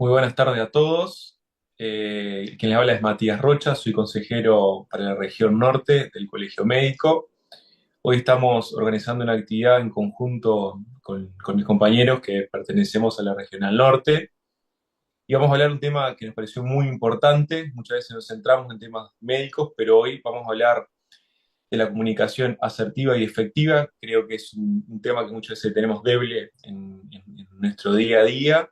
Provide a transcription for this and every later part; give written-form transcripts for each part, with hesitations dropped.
Muy buenas tardes a todos. Quien les habla es Matías Rocha, soy consejero para la región norte del Colegio Médico. Hoy estamos organizando una actividad en conjunto con mis compañeros que pertenecemos a la Regional Norte y vamos a hablar de un tema que nos pareció muy importante. Muchas veces nos centramos en temas médicos, pero hoy vamos a hablar de la comunicación asertiva y efectiva. Creo que es un tema que muchas veces tenemos débil en nuestro día a día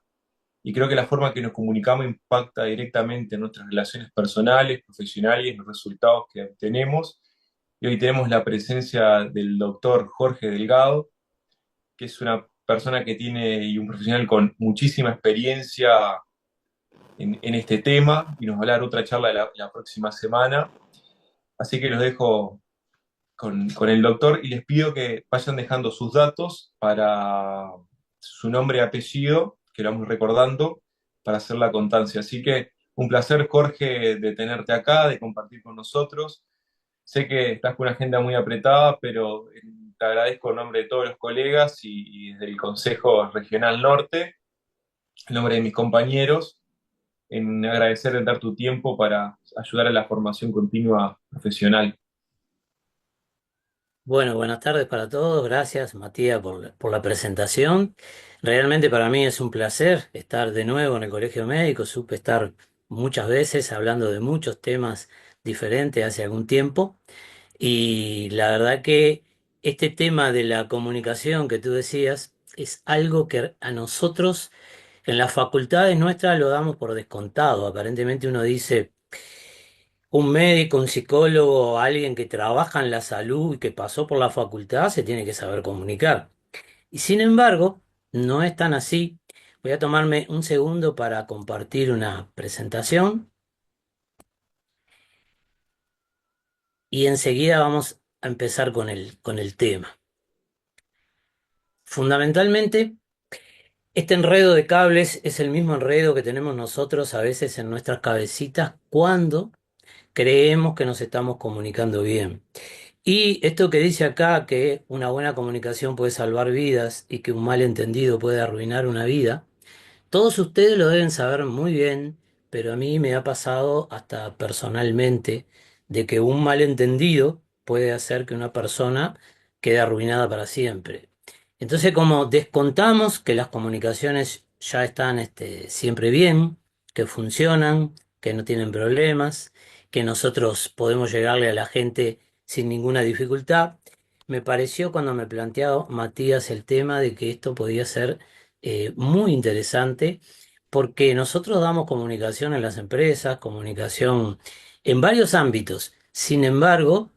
y creo que la forma que nos comunicamos impacta directamente en nuestras relaciones personales, profesionales y en los resultados que obtenemos. Y hoy tenemos la presencia del doctor Jorge Delgado, que es una persona que tiene y un profesional con muchísima experiencia en este tema y nos va a dar otra charla la próxima semana. Así que los dejo con el doctor y les pido que vayan dejando sus datos para su nombre y apellido, que lo vamos recordando, para hacer la constancia. Así que un placer, Jorge, de tenerte acá, de compartir con nosotros. Sé que estás con una agenda muy apretada, pero te agradezco en nombre de todos los colegas y desde el Consejo Regional Norte, en nombre de mis compañeros, en agradecer de dar tu tiempo para ayudar a la formación continua profesional. Bueno, buenas tardes para todos. Gracias, Matías, por la presentación. Realmente para mí es un placer estar de nuevo en el Colegio Médico. Supe estar muchas veces hablando de muchos temas diferentes hace algún tiempo. Y la verdad que este tema de la comunicación que tú decías es algo que a nosotros en las facultades nuestras lo damos por descontado. Aparentemente uno dice un médico, un psicólogo, alguien que trabaja en la salud y que pasó por la facultad se tiene que saber comunicar. Y sin embargo, no es tan así. Voy a tomarme un segundo para compartir una presentación y enseguida vamos a empezar con el tema. Fundamentalmente, este enredo de cables es el mismo enredo que tenemos nosotros a veces en nuestras cabecitas cuando creemos que nos estamos comunicando bien. Y esto que dice acá, que una buena comunicación puede salvar vidas y que un malentendido puede arruinar una vida, todos ustedes lo deben saber muy bien, pero a mí me ha pasado hasta personalmente de que un malentendido puede hacer que una persona quede arruinada para siempre. Entonces, como descontamos que las comunicaciones ya están siempre bien, que funcionan, que no tienen problemas, que nosotros podemos llegarle a la gente sin ninguna dificultad, me pareció cuando me planteó Matías el tema de que esto podía ser muy interesante porque nosotros damos comunicación en las empresas, comunicación en varios ámbitos. Sin embargo,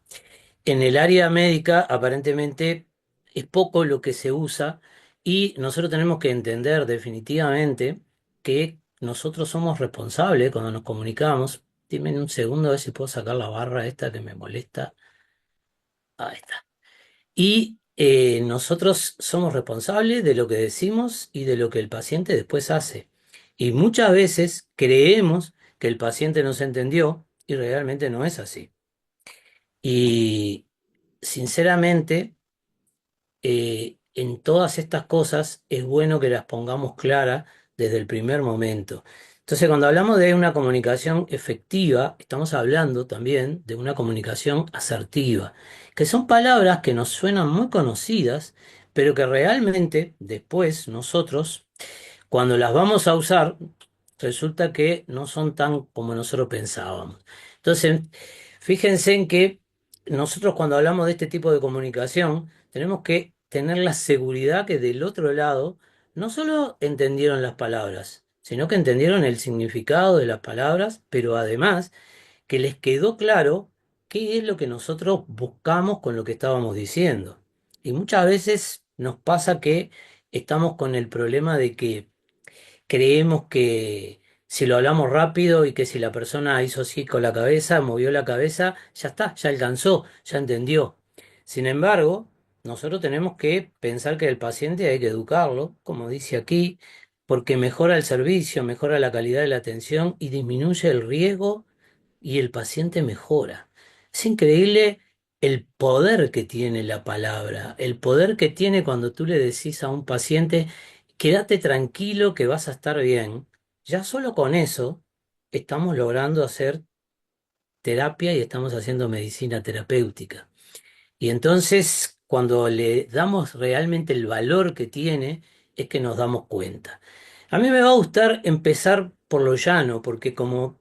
en el área médica aparentemente es poco lo que se usa y nosotros tenemos que entender definitivamente que nosotros somos responsables cuando nos comunicamos. Dime un segundo a ver si puedo sacar la barra esta que me molesta. Ahí está. Y nosotros somos responsables de lo que decimos y de lo que el paciente después hace. Y muchas veces creemos que el paciente nos entendió y realmente no es así. Y sinceramente, en todas estas cosas es bueno que las pongamos claras desde el primer momento. Entonces, cuando hablamos de una comunicación efectiva, estamos hablando también de una comunicación asertiva, que son palabras que nos suenan muy conocidas, pero que realmente después nosotros, cuando las vamos a usar, resulta que no son tan como nosotros pensábamos. Entonces, fíjense en que nosotros cuando hablamos de este tipo de comunicación, tenemos que tener la seguridad que del otro lado no solo entendieron las palabras, sino que entendieron el significado de las palabras, pero además que les quedó claro qué es lo que nosotros buscamos con lo que estábamos diciendo. Y muchas veces nos pasa que estamos con el problema de que creemos que si lo hablamos rápido y que si la persona hizo así con la cabeza, movió la cabeza, ya está, ya alcanzó, ya entendió. Sin embargo, nosotros tenemos que pensar que el paciente hay que educarlo, como dice aquí, porque mejora el servicio, mejora la calidad de la atención y disminuye el riesgo y el paciente mejora. Es increíble el poder que tiene la palabra, el poder que tiene cuando tú le decís a un paciente, quédate tranquilo que vas a estar bien. Ya solo con eso estamos logrando hacer terapia y estamos haciendo medicina terapéutica. Y entonces, cuando le damos realmente el valor que tiene, es que nos damos cuenta. A mí me va a gustar empezar por lo llano, porque como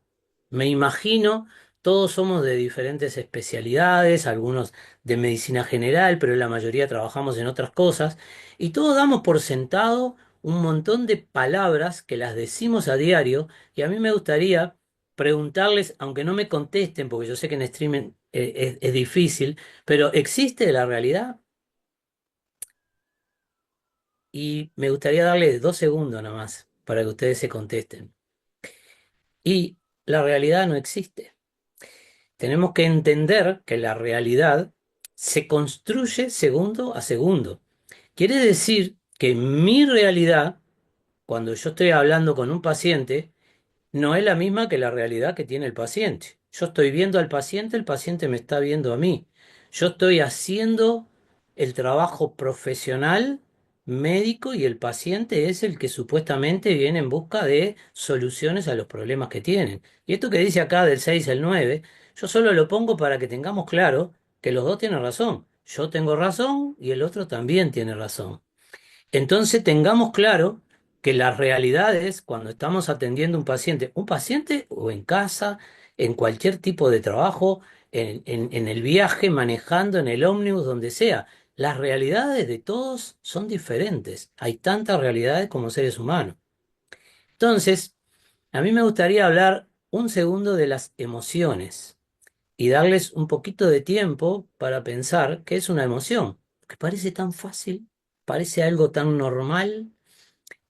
me imagino, todos somos de diferentes especialidades, algunos de medicina general, pero la mayoría trabajamos en otras cosas, y todos damos por sentado un montón de palabras que las decimos a diario, y a mí me gustaría preguntarles, aunque no me contesten, porque yo sé que en streaming es difícil, pero ¿existe la realidad? Y me gustaría darles 2 segundos nomás para que ustedes se contesten. Y la realidad no existe. Tenemos que entender que la realidad se construye segundo a segundo. Quiere decir que mi realidad, cuando yo estoy hablando con un paciente, no es la misma que la realidad que tiene el paciente. Yo estoy viendo al paciente, el paciente me está viendo a mí. Yo estoy haciendo el trabajo profesional médico y el paciente es el que supuestamente viene en busca de soluciones a los problemas que tienen. Y esto que dice acá del 6 al 9, yo solo lo pongo para que tengamos claro que los dos tienen razón. Yo tengo razón y el otro también tiene razón. Entonces tengamos claro que las realidades cuando estamos atendiendo un paciente o en casa, en cualquier tipo de trabajo, en el viaje, manejando, en el ómnibus, donde sea, las realidades de todos son diferentes. Hay tantas realidades como seres humanos. Entonces, a mí me gustaría hablar un segundo de las emociones y darles un poquito de tiempo para pensar qué es una emoción, que parece tan fácil, parece algo tan normal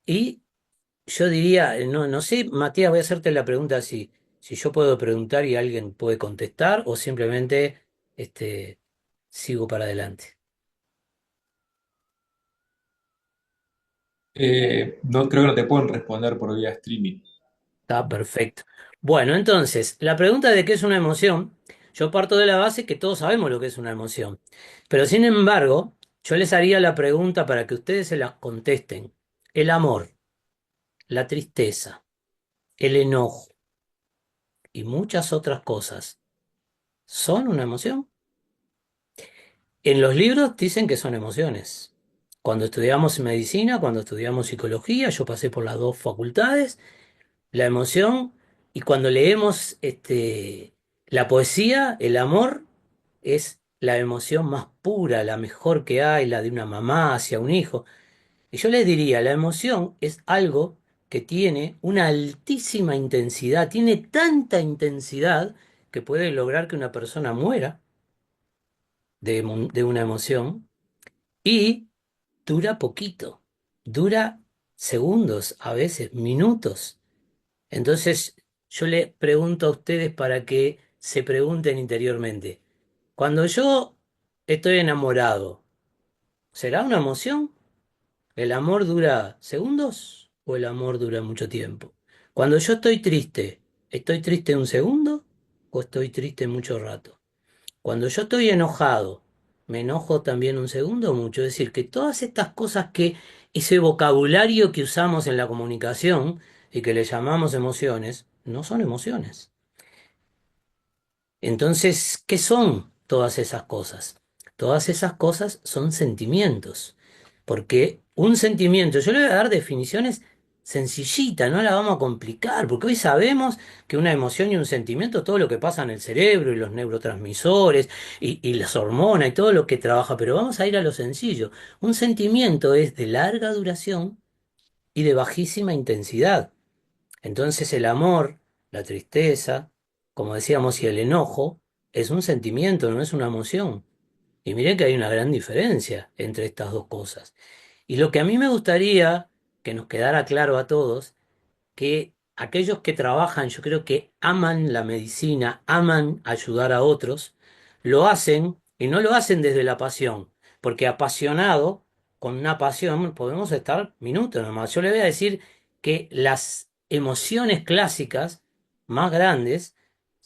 y yo diría, no sé, Matías, voy a hacerte la pregunta así, si yo puedo preguntar y alguien puede contestar o simplemente este, sigo para adelante. No creo que no te pueden responder por vía streaming. Está perfecto. Bueno, entonces, la pregunta de qué es una emoción, yo parto de la base que todos sabemos lo que es una emoción, pero sin embargo, yo les haría la pregunta para que ustedes se las contesten. El amor, la tristeza, el enojo y muchas otras cosas, ¿son una emoción? En los libros dicen que son emociones. Cuando estudiamos medicina, cuando estudiamos psicología, yo pasé por las dos facultades, la emoción, y cuando leemos la poesía, el amor es la emoción más pura, la mejor que hay, la de una mamá hacia un hijo. Y yo les diría, la emoción es algo que tiene una altísima intensidad, tiene tanta intensidad que puede lograr que una persona muera de una emoción y dura poquito, dura segundos, a veces minutos. Entonces, yo le pregunto a ustedes para que se pregunten interiormente, cuando yo estoy enamorado, ¿será una emoción? ¿El amor dura segundos o el amor dura mucho tiempo? Cuando yo estoy triste un segundo o estoy triste mucho rato? Cuando yo estoy enojado, ¿me enojo también un segundo o mucho? Es decir, que todas estas cosas que, ese vocabulario que usamos en la comunicación y que le llamamos emociones, no son emociones. Entonces, ¿qué son todas esas cosas? Todas esas cosas son sentimientos, porque un sentimiento, yo le voy a dar definiciones sencillitas, no la vamos a complicar, porque hoy sabemos que una emoción y un sentimiento, todo lo que pasa en el cerebro y los neurotransmisores y las hormonas y todo lo que trabaja, pero vamos a ir a lo sencillo. Un sentimiento es de larga duración y de bajísima intensidad. Entonces el amor, la tristeza, como decíamos, y el enojo es un sentimiento, no es una emoción. Y miré que hay una gran diferencia entre estas dos cosas. Y lo que a mí me gustaría que nos quedara claro a todos que aquellos que trabajan, yo creo que aman la medicina, aman ayudar a otros, lo hacen y no lo hacen desde la pasión, porque apasionado, con una pasión, podemos estar minutos nomás. Yo le voy a decir que las emociones clásicas más grandes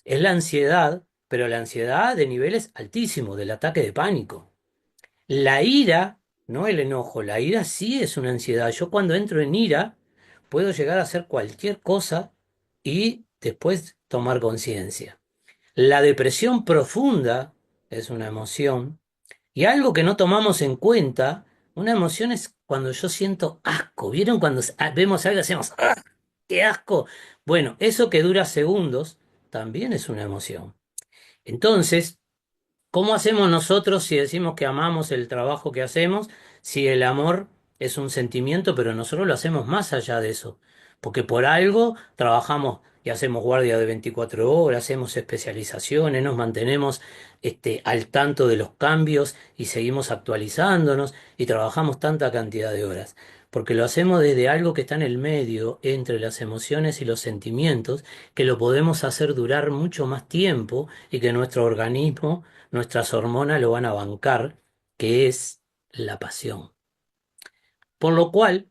es la ansiedad, pero la ansiedad de niveles altísimos, del ataque de pánico. La ira, no el enojo, la ira sí es una ansiedad. Yo cuando entro en ira, puedo llegar a hacer cualquier cosa y después tomar conciencia. La depresión profunda es una emoción y algo que no tomamos en cuenta, una emoción es cuando yo siento asco. ¿Vieron cuando vemos algo y hacemos ¡ah, qué asco! Bueno, eso que dura segundos también es una emoción. Entonces, ¿cómo hacemos nosotros si decimos que amamos el trabajo que hacemos, si el amor es un sentimiento, pero nosotros lo hacemos más allá de eso? Porque por algo trabajamos y hacemos guardia de 24 horas, hacemos especializaciones, nos mantenemos al tanto de los cambios y seguimos actualizándonos y trabajamos tanta cantidad de horas. Porque lo hacemos desde algo que está en el medio entre las emociones y los sentimientos, que lo podemos hacer durar mucho más tiempo y que nuestro organismo, nuestras hormonas lo van a bancar, que es la pasión. Por lo cual,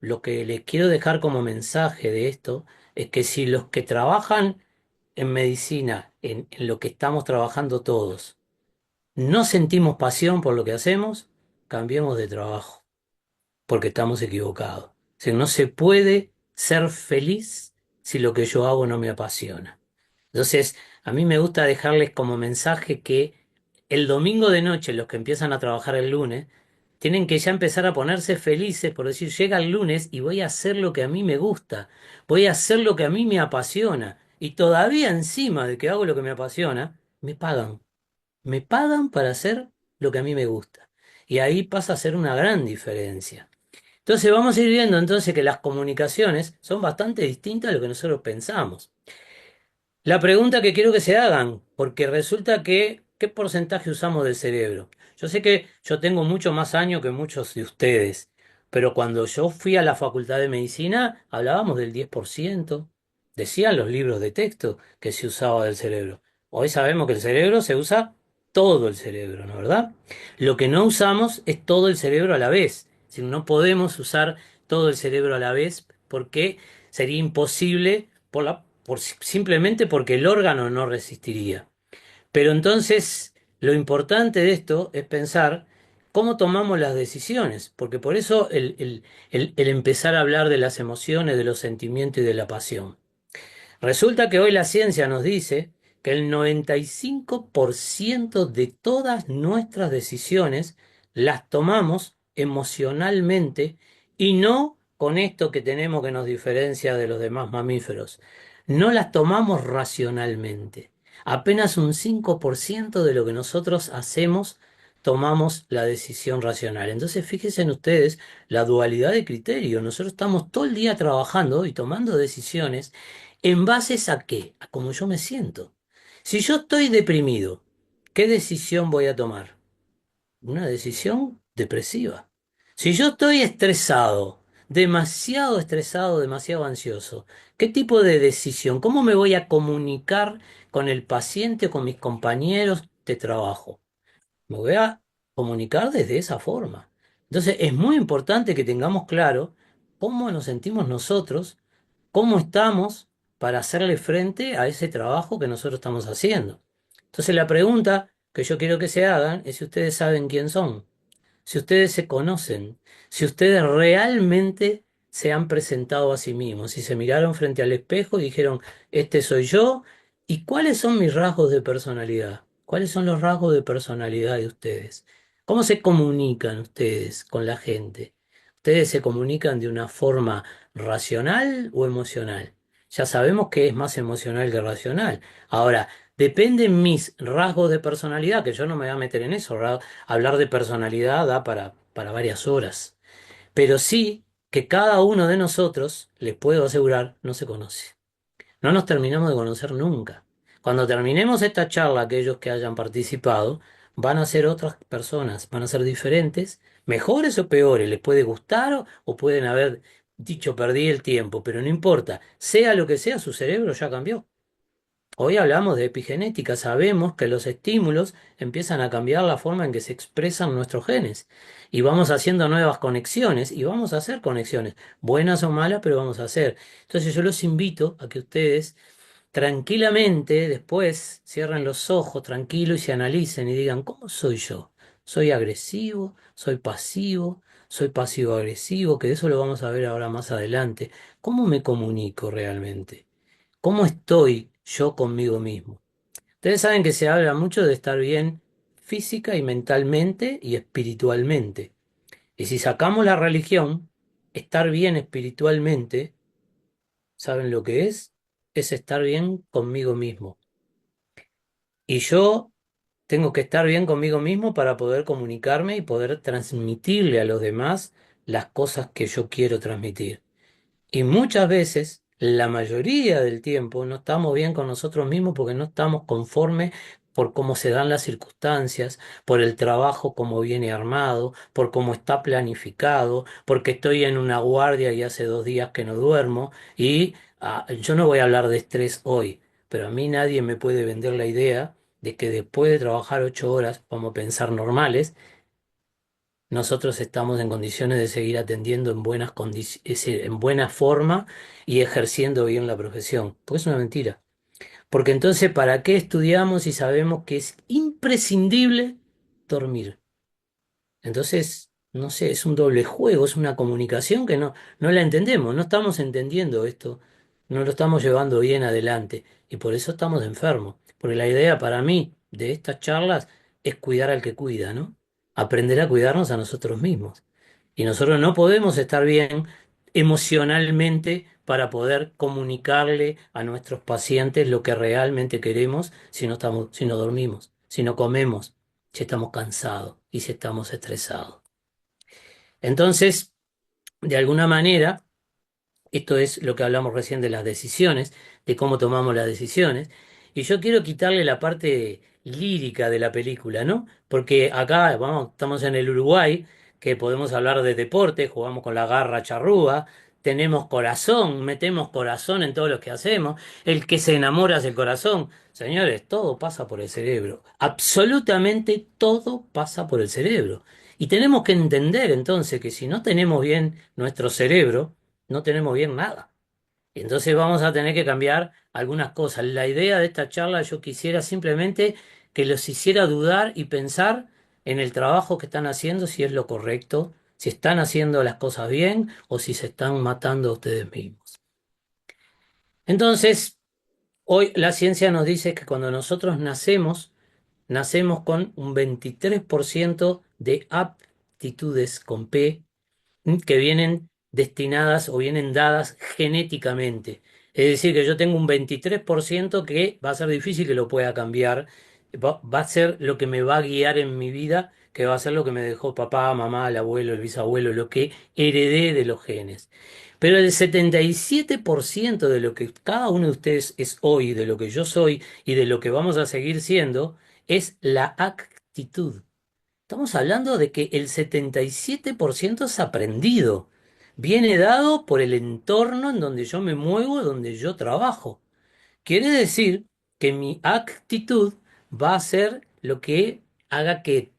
lo que les quiero dejar como mensaje de esto es que si los que trabajan en medicina, en lo que estamos trabajando todos, no sentimos pasión por lo que hacemos, cambiemos de trabajo, porque estamos equivocados. O sea, no se puede ser feliz si lo que yo hago no me apasiona. Entonces, a mí me gusta dejarles como mensaje que el domingo de noche, los que empiezan a trabajar el lunes, tienen que ya empezar a ponerse felices por decir, llega el lunes y voy a hacer lo que a mí me gusta, voy a hacer lo que a mí me apasiona. Y todavía encima de que hago lo que me apasiona, me pagan. Me pagan para hacer lo que a mí me gusta. Y ahí pasa a ser una gran diferencia. Entonces vamos a ir viendo entonces que las comunicaciones son bastante distintas a lo que nosotros pensamos. La pregunta que quiero que se hagan, porque resulta que, ¿qué porcentaje usamos del cerebro? Yo sé que yo tengo mucho más años que muchos de ustedes, pero cuando yo fui a la Facultad de Medicina hablábamos del 10%. Decían los libros de texto que se usaba del cerebro. Hoy sabemos que el cerebro se usa todo el cerebro, ¿no es verdad? Lo que no usamos es todo el cerebro a la vez. Si no podemos usar todo el cerebro a la vez porque sería imposible simplemente porque el órgano no resistiría. Pero entonces, lo importante de esto es pensar cómo tomamos las decisiones, porque por eso el empezar a hablar de las emociones, de los sentimientos y de la pasión. Resulta que hoy la ciencia nos dice que el 95% de todas nuestras decisiones las tomamos emocionalmente y no con esto que tenemos que nos diferencia de los demás mamíferos. No las tomamos racionalmente. Apenas un 5% de lo que nosotros hacemos tomamos la decisión racional. Entonces, fíjense en ustedes la dualidad de criterio. Nosotros estamos todo el día trabajando y tomando decisiones ¿en bases a qué? A cómo yo me siento. Si yo estoy deprimido, ¿qué decisión voy a tomar? Una decisión depresiva. Si yo estoy estresado, demasiado ansioso, ¿qué tipo de decisión? ¿Cómo me voy a comunicar con el paciente o con mis compañeros de trabajo? Me voy a comunicar desde esa forma. Entonces, es muy importante que tengamos claro cómo nos sentimos nosotros, cómo estamos para hacerle frente a ese trabajo que nosotros estamos haciendo. Entonces, la pregunta que yo quiero que se hagan es si ustedes saben quién son, si ustedes se conocen, si ustedes realmente se han presentado a sí mismos, si se miraron frente al espejo y dijeron, este soy yo, y cuáles son mis rasgos de personalidad, cuáles son los rasgos de personalidad de ustedes, cómo se comunican ustedes con la gente. ¿Ustedes se comunican de una forma racional o emocional? Ya sabemos que es más emocional que racional. Ahora, dependen mis rasgos de personalidad, que yo no me voy a meter en eso. Hablar de personalidad da para varias horas. Pero sí que cada uno de nosotros, les puedo asegurar, no se conoce. No nos terminamos de conocer nunca. Cuando terminemos esta charla, aquellos que hayan participado, van a ser otras personas, van a ser diferentes, mejores o peores. Les puede gustar o pueden haber dicho perdí el tiempo, pero no importa. Sea lo que sea, su cerebro ya cambió. Hoy hablamos de epigenética, sabemos que los estímulos empiezan a cambiar la forma en que se expresan nuestros genes y vamos haciendo nuevas conexiones y vamos a hacer conexiones, buenas o malas, pero vamos a hacer. Entonces yo los invito a que ustedes tranquilamente después cierren los ojos tranquilos y se analicen y digan, ¿cómo soy yo? ¿Soy agresivo? ¿Soy pasivo? soy pasivo-agresivo, que de eso lo vamos a ver ahora más adelante. ¿Cómo me comunico realmente? ¿Cómo estoy yo conmigo mismo? Ustedes saben que se habla mucho de estar bien física y mentalmente y espiritualmente. Y si sacamos la religión, estar bien espiritualmente, ¿saben lo que es? Es estar bien conmigo mismo. Y yo tengo que estar bien conmigo mismo para poder comunicarme y poder transmitirle a los demás las cosas que yo quiero transmitir. Y muchas veces, la mayoría del tiempo, no estamos bien con nosotros mismos porque no estamos conformes por cómo se dan las circunstancias, por el trabajo como viene armado, por cómo está planificado, porque estoy en una guardia y hace 2 días que no duermo. Y yo no voy a hablar de estrés hoy, pero a mí nadie me puede vender la idea de que después de trabajar 8 horas, vamos a pensar normales, nosotros estamos en condiciones de seguir atendiendo en buenas en buena forma y ejerciendo bien la profesión. Porque es una mentira. Porque entonces, ¿para qué estudiamos si sabemos que es imprescindible dormir? Entonces, no sé, es un doble juego, es una comunicación que no la entendemos, no estamos entendiendo esto, no lo estamos llevando bien adelante y por eso estamos enfermos. Porque la idea para mí de estas charlas es cuidar al que cuida, ¿no? Aprender a cuidarnos a nosotros mismos. Y nosotros no podemos estar bien emocionalmente para poder comunicarle a nuestros pacientes lo que realmente queremos si no estamos, si no dormimos, si no comemos, si estamos cansados y si estamos estresados. Entonces, de alguna manera, esto es lo que hablamos recién de las decisiones, de cómo tomamos las decisiones. Y yo quiero quitarle la parte lírica de la película, ¿no? Porque acá, vamos, estamos en el Uruguay, que podemos hablar de deporte, jugamos con la garra charrúa, tenemos corazón, metemos corazón en todo lo que hacemos. El que se enamora es el corazón. Señores, todo pasa por el cerebro. Absolutamente todo pasa por el cerebro. Y tenemos que entender entonces que si no tenemos bien nuestro cerebro, no tenemos bien nada. Y entonces vamos a tener que cambiar algunas cosas. La idea de esta charla yo quisiera simplemente que los hiciera dudar y pensar en el trabajo que están haciendo, si es lo correcto, si están haciendo las cosas bien o si se están matando a ustedes mismos. Entonces, hoy la ciencia nos dice que cuando nosotros nacemos, nacemos con un 23% de aptitudes con P que vienen destinadas o vienen dadas genéticamente. Es decir, que yo tengo un 23% que va a ser difícil que lo pueda cambiar, va a ser lo que me va a guiar en mi vida, que va a ser lo que me dejó papá, mamá, el abuelo, el bisabuelo, lo que heredé de los genes. Pero el 77% de lo que cada uno de ustedes es hoy, de lo que yo soy y de lo que vamos a seguir siendo, es la actitud. Estamos hablando de que el 77% es aprendido. Viene dado por el entorno en donde yo me muevo, donde yo trabajo. Quiere decir que mi actitud va a ser lo que haga que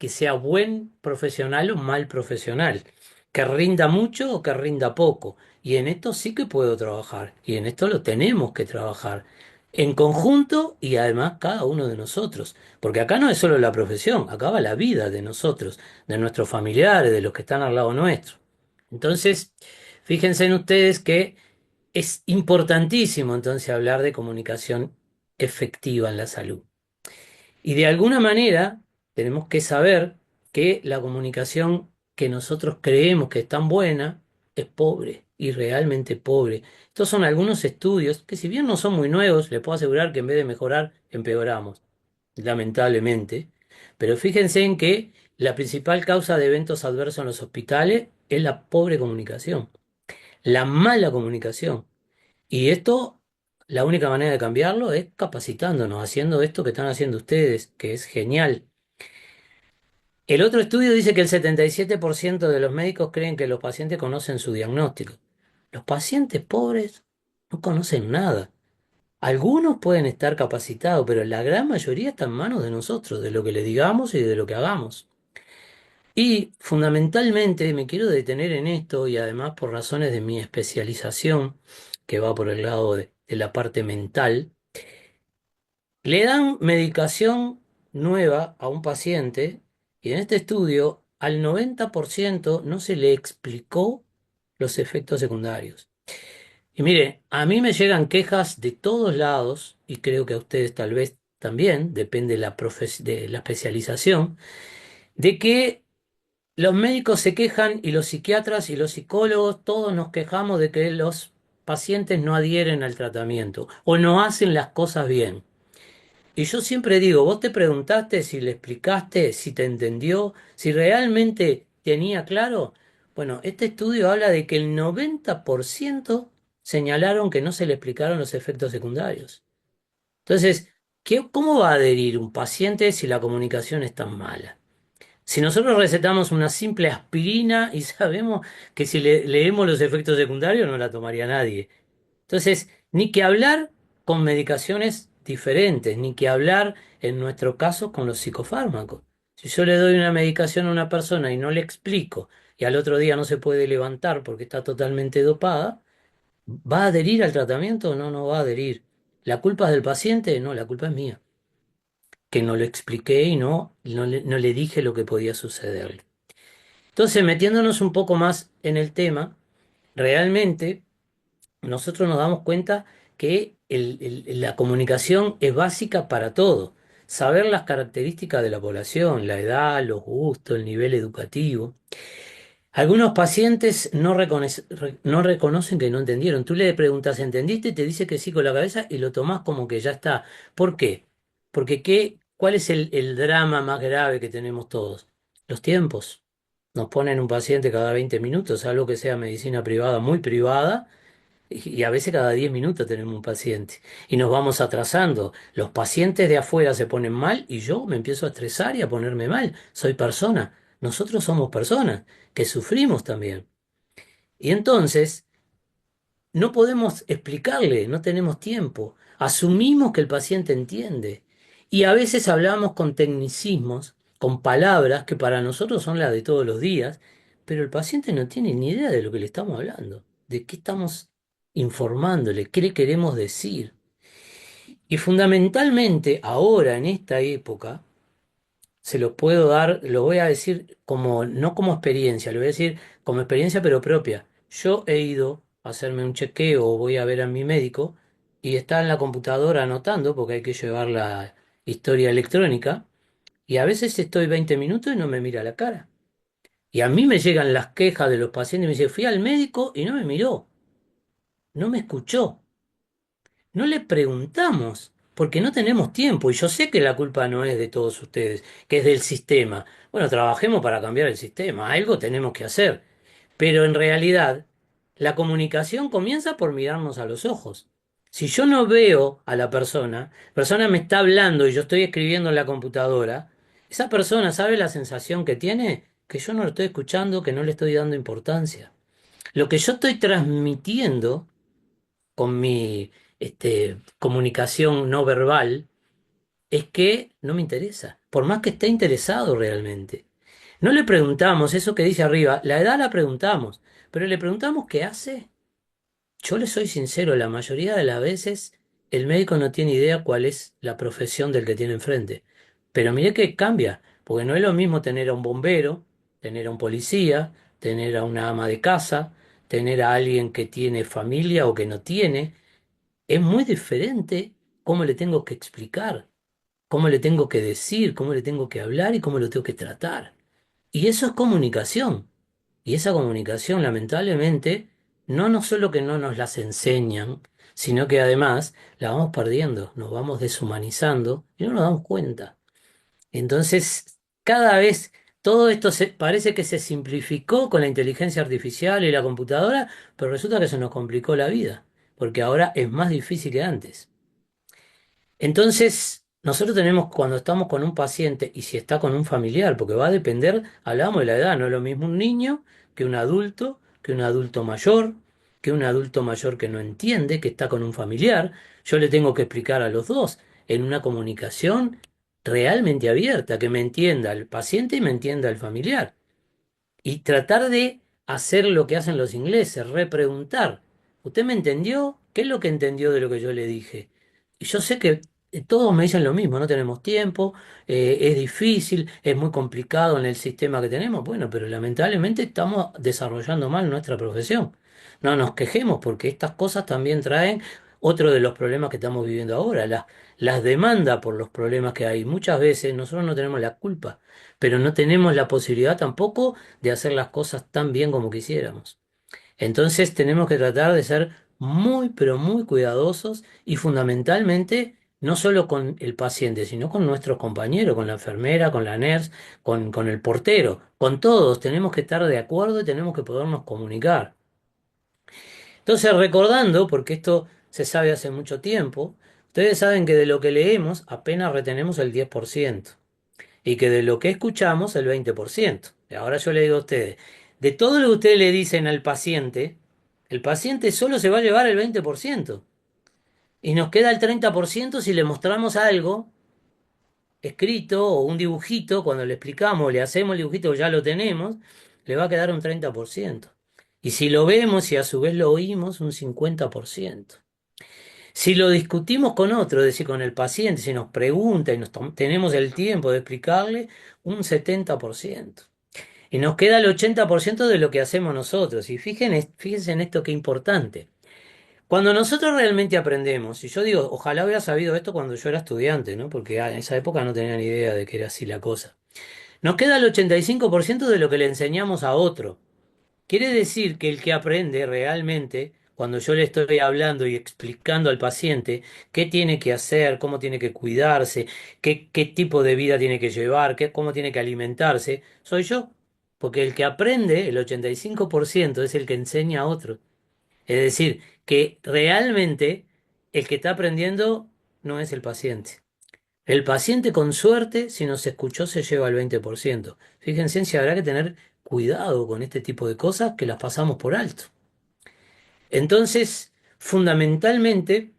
sea buen profesional o mal profesional, que rinda mucho o que rinda poco. Y en esto sí que puedo trabajar, y en esto lo tenemos que trabajar en conjunto y además cada uno de nosotros, porque acá no es solo la profesión, acá va la vida de nosotros, de nuestros familiares, de los que están al lado nuestro. Entonces, fíjense en ustedes que es importantísimo entonces hablar de comunicación efectiva en la salud. Y de alguna manera tenemos que saber que la comunicación que nosotros creemos que es tan buena es pobre y realmente pobre. Estos son algunos estudios que si bien no son muy nuevos, les puedo asegurar que en vez de mejorar, empeoramos, lamentablemente. Pero fíjense en que la principal causa de eventos adversos en los hospitales es la pobre comunicación, la mala comunicación. Y esto, la única manera de cambiarlo es capacitándonos, haciendo esto que están haciendo ustedes, que es genial. El otro estudio dice que el 77% de los médicos creen que los pacientes conocen su diagnóstico. Los pacientes pobres no conocen nada. Algunos pueden estar capacitados, pero la gran mayoría está en manos de nosotros, de lo que le digamos y de lo que hagamos. Y fundamentalmente me quiero detener en esto y además por razones de mi especialización, que va por el lado de la parte mental. Le dan medicación nueva a un paciente y en este estudio al 90% no se le explicó los efectos secundarios. Y mire, a mí me llegan quejas de todos lados, y creo que a ustedes tal vez también, depende de de la especialización, de que los médicos se quejan y los psiquiatras y los psicólogos, todos nos quejamos de que los pacientes no adhieren al tratamiento o no hacen las cosas bien. Y yo siempre digo, vos te preguntaste si le explicaste, si te entendió, si realmente tenía claro. Bueno, este estudio habla de que el 90% señalaron que no se le explicaron los efectos secundarios. Entonces, ¿cómo va a adherir un paciente si la comunicación es tan mala? Si nosotros recetamos una simple aspirina y sabemos que si leemos los efectos secundarios no la tomaría nadie. Entonces, ni que hablar con medicaciones diferentes, ni que hablar, en nuestro caso, con los psicofármacos. Si yo le doy una medicación a una persona y no le explico, y al otro día no se puede levantar porque está totalmente dopada, ¿va a adherir al tratamiento o no, no va a adherir? ¿La culpa es del paciente? No, la culpa es mía, que no lo expliqué y no le dije lo que podía sucederle. Entonces, metiéndonos un poco más en el tema, realmente nosotros nos damos cuenta que la comunicación es básica para todo. Saber las características de la población, la edad, los gustos, el nivel educativo. Algunos pacientes no reconocen que no entendieron. Tú le preguntas, ¿entendiste? Te dice que sí con la cabeza y lo tomás como que ya está. ¿Por qué? Porque ¿cuál es el drama más grave que tenemos todos? Los tiempos. Nos ponen un paciente cada 20 minutos, algo que sea medicina privada, muy privada, y a veces cada 10 minutos tenemos un paciente. Y nos vamos atrasando. Los pacientes de afuera se ponen mal y yo me empiezo a estresar y a ponerme mal. Soy persona. Nosotros somos personas que sufrimos también. Y entonces no podemos explicarle, no tenemos tiempo. Asumimos que el paciente entiende. Y a veces hablamos con tecnicismos, con palabras que para nosotros son las de todos los días, pero el paciente no tiene ni idea de lo que le estamos hablando, de qué estamos informándole, qué le queremos decir. Y fundamentalmente ahora, en esta época, se lo puedo dar, lo voy a decir como, no como experiencia, lo voy a decir como experiencia pero propia. Yo he ido a hacerme un chequeo o voy a ver a mi médico y está en la computadora anotando porque hay que llevar la historia electrónica y a veces estoy 20 minutos y no me mira la cara. Y a mí me llegan las quejas de los pacientes y me dicen, fui al médico y no me miró, no me escuchó. No le preguntamos, porque no tenemos tiempo, y yo sé que la culpa no es de todos ustedes, que es del sistema. Bueno, trabajemos para cambiar el sistema, algo tenemos que hacer. Pero en realidad, la comunicación comienza por mirarnos a los ojos. Si yo no veo a la persona me está hablando y yo estoy escribiendo en la computadora, esa persona sabe la sensación que tiene, que yo no lo estoy escuchando, que no le estoy dando importancia. Lo que yo estoy transmitiendo con mi comunicación no verbal es que no me interesa, por más que esté interesado realmente. No le preguntamos eso que dice arriba, la edad la preguntamos, pero le preguntamos qué hace. Yo le soy sincero, la mayoría de las veces el médico no tiene idea cuál es la profesión del que tiene enfrente. Pero mire que cambia, porque no es lo mismo tener a un bombero, tener a un policía, tener a una ama de casa, tener a alguien que tiene familia o que no tiene. Es muy diferente cómo le tengo que explicar, cómo le tengo que decir, cómo le tengo que hablar y cómo lo tengo que tratar. Y eso es comunicación. Y esa comunicación, lamentablemente, no solo que no nos las enseñan, sino que además la vamos perdiendo, nos vamos deshumanizando y no nos damos cuenta. Entonces, cada vez todo esto parece que se simplificó con la inteligencia artificial y la computadora, pero resulta que se nos complicó la vida, porque ahora es más difícil que antes. Entonces, nosotros tenemos, cuando estamos con un paciente y si está con un familiar, porque va a depender, hablamos de la edad, no es lo mismo un niño que un adulto mayor, que un adulto mayor que no entiende, que está con un familiar. Yo le tengo que explicar a los dos en una comunicación realmente abierta, que me entienda el paciente y me entienda el familiar. Y tratar de hacer lo que hacen los ingleses, repreguntar. ¿Usted me entendió? ¿Qué es lo que entendió de lo que yo le dije? Y yo sé que todos me dicen lo mismo, no tenemos tiempo, es difícil, es muy complicado en el sistema que tenemos. Bueno, pero lamentablemente estamos desarrollando mal nuestra profesión. No nos quejemos porque estas cosas también traen otro de los problemas que estamos viviendo ahora, las demandas por los problemas que hay. Muchas veces nosotros no tenemos la culpa, pero no tenemos la posibilidad tampoco de hacer las cosas tan bien como quisiéramos. Entonces tenemos que tratar de ser muy, pero muy cuidadosos y fundamentalmente no solo con el paciente, sino con nuestros compañeros, con la enfermera, con la nurse, con el portero, con todos. Tenemos que estar de acuerdo y tenemos que podernos comunicar. Entonces, recordando, porque esto se sabe hace mucho tiempo, ustedes saben que de lo que leemos apenas retenemos el 10% y que de lo que escuchamos el 20%. Y ahora yo le digo a ustedes, de todo lo que ustedes le dicen al paciente, el paciente solo se va a llevar el 20% y nos queda el 30% si le mostramos algo escrito o un dibujito, cuando le explicamos, le hacemos el dibujito, ya lo tenemos, le va a quedar un 30%. Y si lo vemos y a su vez lo oímos, un 50%. Si lo discutimos con otro, es decir, con el paciente, si nos pregunta y tenemos el tiempo de explicarle, un 70%. Y nos queda el 80% de lo que hacemos nosotros. Y fíjense en esto que importante. Cuando nosotros realmente aprendemos, y yo digo, ojalá hubiera sabido esto cuando yo era estudiante, ¿no? Porque en esa época no tenía ni idea de que era así la cosa. Nos queda el 85% de lo que le enseñamos a otro. Quiere decir que el que aprende realmente, cuando yo le estoy hablando y explicando al paciente qué tiene que hacer, cómo tiene que cuidarse, qué tipo de vida tiene que llevar, cómo tiene que alimentarse, soy yo. Porque el que aprende, el 85%, es el que enseña a otro. Es decir, que realmente el que está aprendiendo no es el paciente. El paciente, con suerte, si nos escuchó, se lleva el 20%. Fíjense si habrá que tener cuidado con este tipo de cosas que las pasamos por alto. Entonces, fundamentalmente,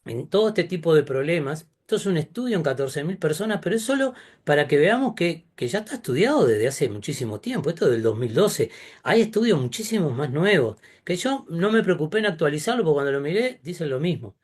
en todo este tipo de problemas, esto es un estudio en 14.000 personas, pero es solo para que veamos que ya está estudiado desde hace muchísimo tiempo, esto del 2012. Hay estudios muchísimos más nuevos, que yo no me preocupé en actualizarlo, porque cuando lo miré, dicen lo mismo.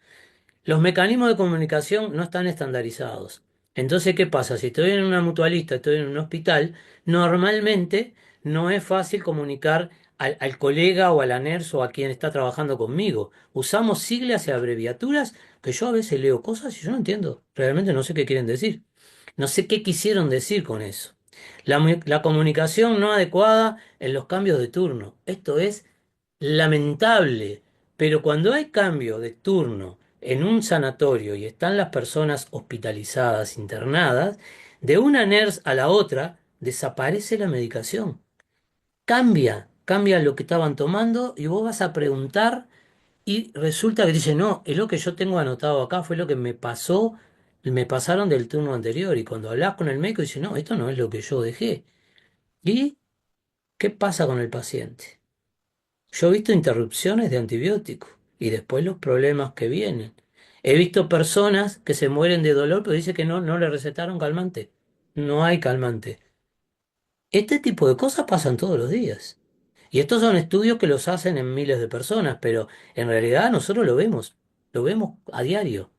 Los mecanismos de comunicación no están estandarizados. Entonces, ¿qué pasa? Si estoy en una mutualista, estoy en un hospital, normalmente no es fácil comunicar al colega o a la nurse o a quien está trabajando conmigo. Usamos siglas y abreviaturas que yo a veces leo cosas y yo no entiendo. Realmente no sé qué quieren decir. No sé qué quisieron decir con eso. La comunicación no adecuada en los cambios de turno. Esto es lamentable, pero cuando hay cambio de turno en un sanatorio y están las personas hospitalizadas, internadas, de una nurse a la otra desaparece la medicación. Cambia lo que estaban tomando y vos vas a preguntar y resulta que dice, no, es lo que yo tengo anotado acá, fue lo que me pasó, me pasaron del turno anterior. Y cuando hablas con el médico dice, no, esto no es lo que yo dejé. ¿Y qué pasa con el paciente? Yo he visto interrupciones de antibióticos y después los problemas que vienen. He visto personas que se mueren de dolor, pero dice que no le recetaron calmante. No hay calmante. Este tipo de cosas pasan todos los días. Y estos son estudios que los hacen en miles de personas, pero en realidad nosotros lo vemos a diario.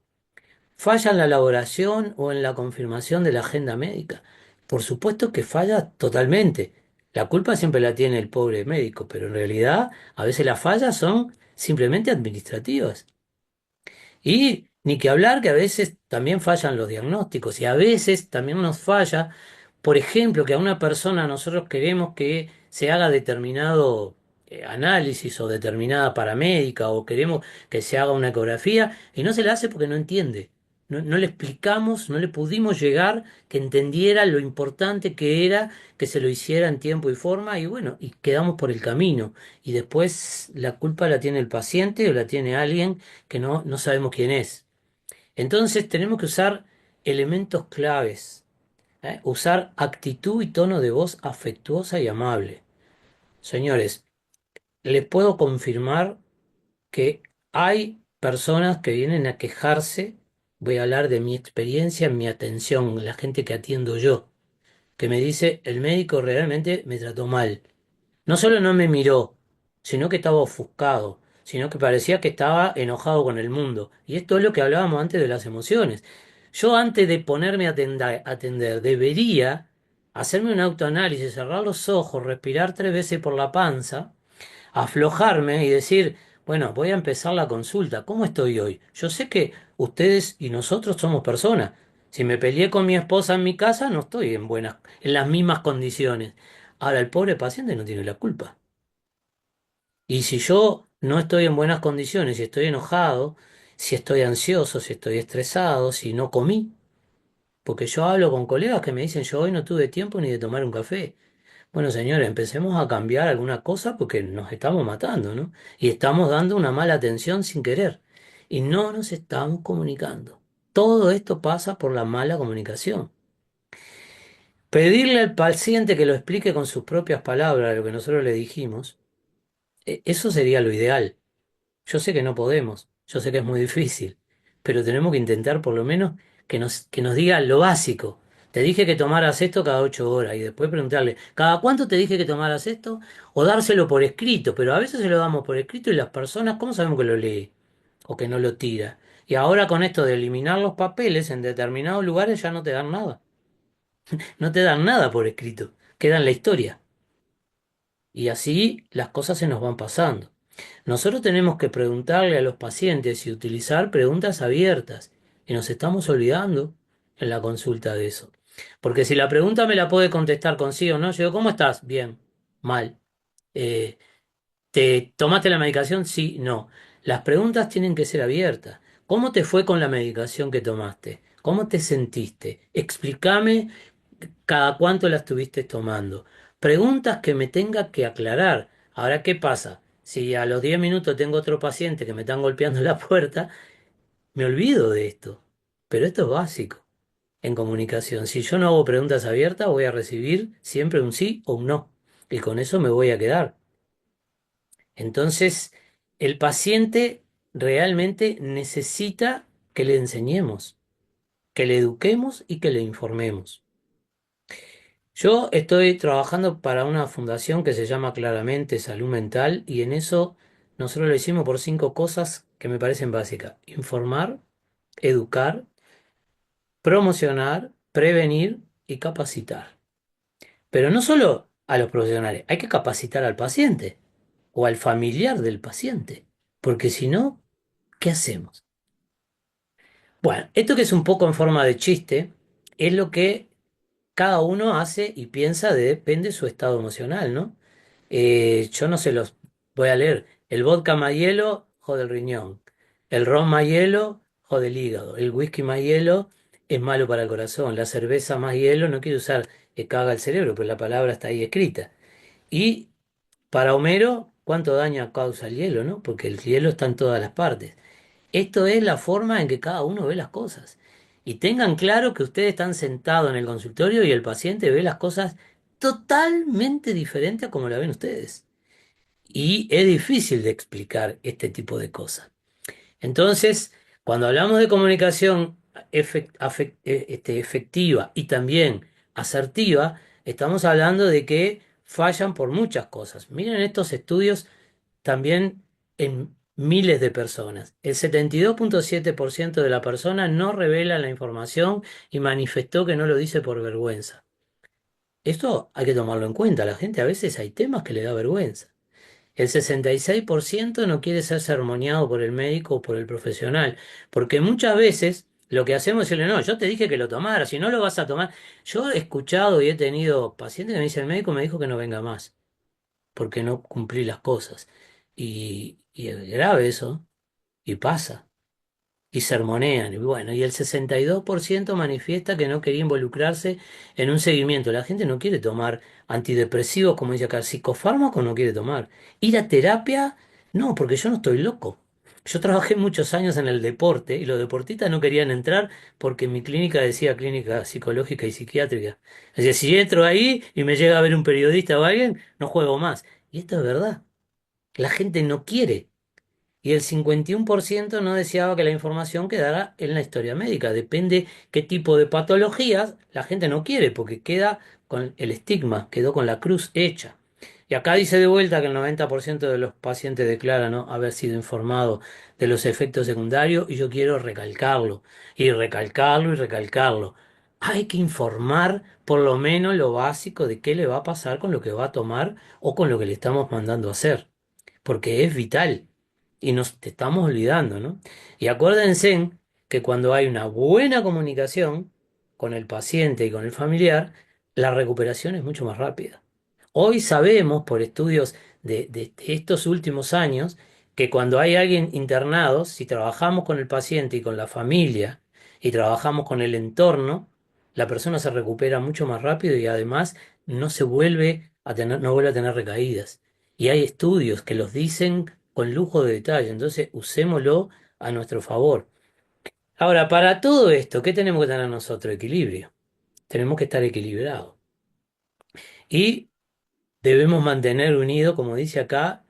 Falla en la elaboración o en la confirmación de la agenda médica. Por supuesto que falla totalmente. La culpa siempre la tiene el pobre médico, pero en realidad a veces las fallas son simplemente administrativas. Y ni que hablar que a veces también fallan los diagnósticos y a veces también nos falla, por ejemplo, que a una persona nosotros queremos que se haga determinado análisis o determinada paramédica o queremos que se haga una ecografía y no se la hace porque no entiende. No le explicamos, no le pudimos llegar que entendiera lo importante que era que se lo hiciera en tiempo y forma y bueno, y quedamos por el camino. Y después la culpa la tiene el paciente o la tiene alguien que no sabemos quién es. Entonces tenemos que usar elementos claves, usar actitud y tono de voz afectuosa y amable. Señores, les puedo confirmar que hay personas que vienen a quejarse, voy a hablar de mi experiencia, mi atención, la gente que atiendo yo, que me dice, el médico realmente me trató mal. No solo no me miró, sino que estaba ofuscado. sino que parecía que estaba enojado con el mundo. Y esto es lo que hablábamos antes de las emociones. Yo antes de ponerme a atender, debería hacerme un autoanálisis, cerrar los ojos, respirar 3 veces por la panza, aflojarme y decir, bueno, voy a empezar la consulta. ¿Cómo estoy hoy? Yo sé que ustedes y nosotros somos personas. Si me peleé con mi esposa en mi casa, no estoy en las mismas condiciones. Ahora, el pobre paciente no tiene la culpa. Y si yo no estoy en buenas condiciones, si estoy enojado, si estoy ansioso, si estoy estresado, si no comí, porque yo hablo con colegas que me dicen, yo hoy no tuve tiempo ni de tomar un café. Bueno, señores, empecemos a cambiar alguna cosa porque nos estamos matando, ¿no? Y estamos dando una mala atención sin querer. Y no nos estamos comunicando. Todo esto pasa por la mala comunicación. Pedirle al paciente que lo explique con sus propias palabras lo que nosotros le dijimos, eso sería lo ideal. Yo sé que no podemos, yo sé que es muy difícil, pero tenemos que intentar por lo menos que nos diga lo básico. Te dije que tomaras esto cada 8 horas y después preguntarle, ¿cada cuánto te dije que tomaras esto? O dárselo por escrito, pero a veces se lo damos por escrito y las personas, ¿cómo sabemos que lo lee o que no lo tira? Y ahora con esto de eliminar los papeles en determinados lugares ya no te dan nada, no te dan nada por escrito, queda en la historia. Y así las cosas se nos van pasando. Nosotros tenemos que preguntarle a los pacientes y utilizar preguntas abiertas. Y nos estamos olvidando en la consulta de eso. Porque si la pregunta me la puede contestar con sí o no, yo digo, ¿cómo estás? Bien, mal. Eh, ¿Te tomaste la medicación? Sí, no. Las preguntas tienen que ser abiertas. ¿Cómo te fue con la medicación que tomaste? ¿Cómo te sentiste? Explícame cada cuánto la estuviste tomando. Preguntas que me tenga que aclarar. Ahora, ¿qué pasa? Si a los 10 minutos tengo otro paciente que me están golpeando la puerta, me olvido de esto. Pero esto es básico en comunicación. Si yo no hago preguntas abiertas, voy a recibir siempre un sí o un no. Y con eso me voy a quedar. Entonces, el paciente realmente necesita que le enseñemos, que le eduquemos y que le informemos. Yo estoy trabajando para una fundación que se llama claramente Salud Mental y en eso nosotros lo hicimos por 5 cosas que me parecen básicas. Informar, educar, promocionar, prevenir y capacitar. Pero no solo a los profesionales, hay que capacitar al paciente o al familiar del paciente, porque si no, ¿qué hacemos? Bueno, esto que es un poco en forma de chiste es lo que cada uno hace y piensa depende de su estado emocional, ¿no? Yo no se los voy a leer. El vodka más hielo, jode el riñón. El ron más hielo, jode el hígado. El whisky más hielo es malo para el corazón. La cerveza más hielo, no quiero usar que caga el cerebro, pero la palabra está ahí escrita. Y para Homero, ¿cuánto daño causa el hielo, no? Porque el hielo está en todas las partes. Esto es la forma en que cada uno ve las cosas. Y tengan claro que ustedes están sentados en el consultorio y el paciente ve las cosas totalmente diferentes a como la ven ustedes. Y es difícil de explicar este tipo de cosas. Entonces, cuando hablamos de comunicación efectiva y también asertiva, estamos hablando de que fallan por muchas cosas. Miren estos estudios también en miles de personas. El 72,7% de la persona no revela la información y manifestó que no lo dice por vergüenza. Esto hay que tomarlo en cuenta. La gente a veces hay temas que le da vergüenza. El 66% no quiere ser sermoneado por el médico o por el profesional, porque muchas veces lo que hacemos es decirle, no, yo te dije que lo tomaras, si no lo vas a tomar. Yo he escuchado y he tenido pacientes que me dicen, el médico me dijo que no venga más porque no cumplí las cosas. Y es grave eso, y pasa, y sermonean, y bueno, y el 62% manifiesta que no quería involucrarse en un seguimiento. La gente no quiere tomar antidepresivos, como dice acá, psicofármacos no quiere tomar. Ir a terapia, no, porque yo no estoy loco. Yo trabajé muchos años en el deporte y los deportistas no querían entrar porque mi clínica decía clínica psicológica y psiquiátrica. Es decir, si entro ahí y me llega a ver un periodista o alguien, no juego más. Y esto es verdad. La gente no quiere. Y el 51% no deseaba que la información quedara en la historia médica. Depende qué tipo de patologías la gente no quiere, porque queda con el estigma, quedó con la cruz hecha. Y acá dice de vuelta que el 90% de los pacientes declaran no haber sido informado de los efectos secundarios y yo quiero recalcarlo y recalcarlo y recalcarlo. Hay que informar por lo menos lo básico de qué le va a pasar con lo que va a tomar o con lo que le estamos mandando a hacer, porque es vital y nos te estamos olvidando, ¿no? Y acuérdense que cuando hay una buena comunicación con el paciente y con el familiar, la recuperación es mucho más rápida. Hoy sabemos por estudios de estos últimos años que cuando hay alguien internado, si trabajamos con el paciente y con la familia y trabajamos con el entorno, la persona se recupera mucho más rápido y además no se vuelve a tener, no vuelve a tener recaídas. Y hay estudios que los dicen con lujo de detalle, entonces usémoslo a nuestro favor. Ahora, para todo esto, ¿qué tenemos que tener nosotros? Equilibrio. Tenemos que estar equilibrados. Y debemos mantener unido, como dice acá,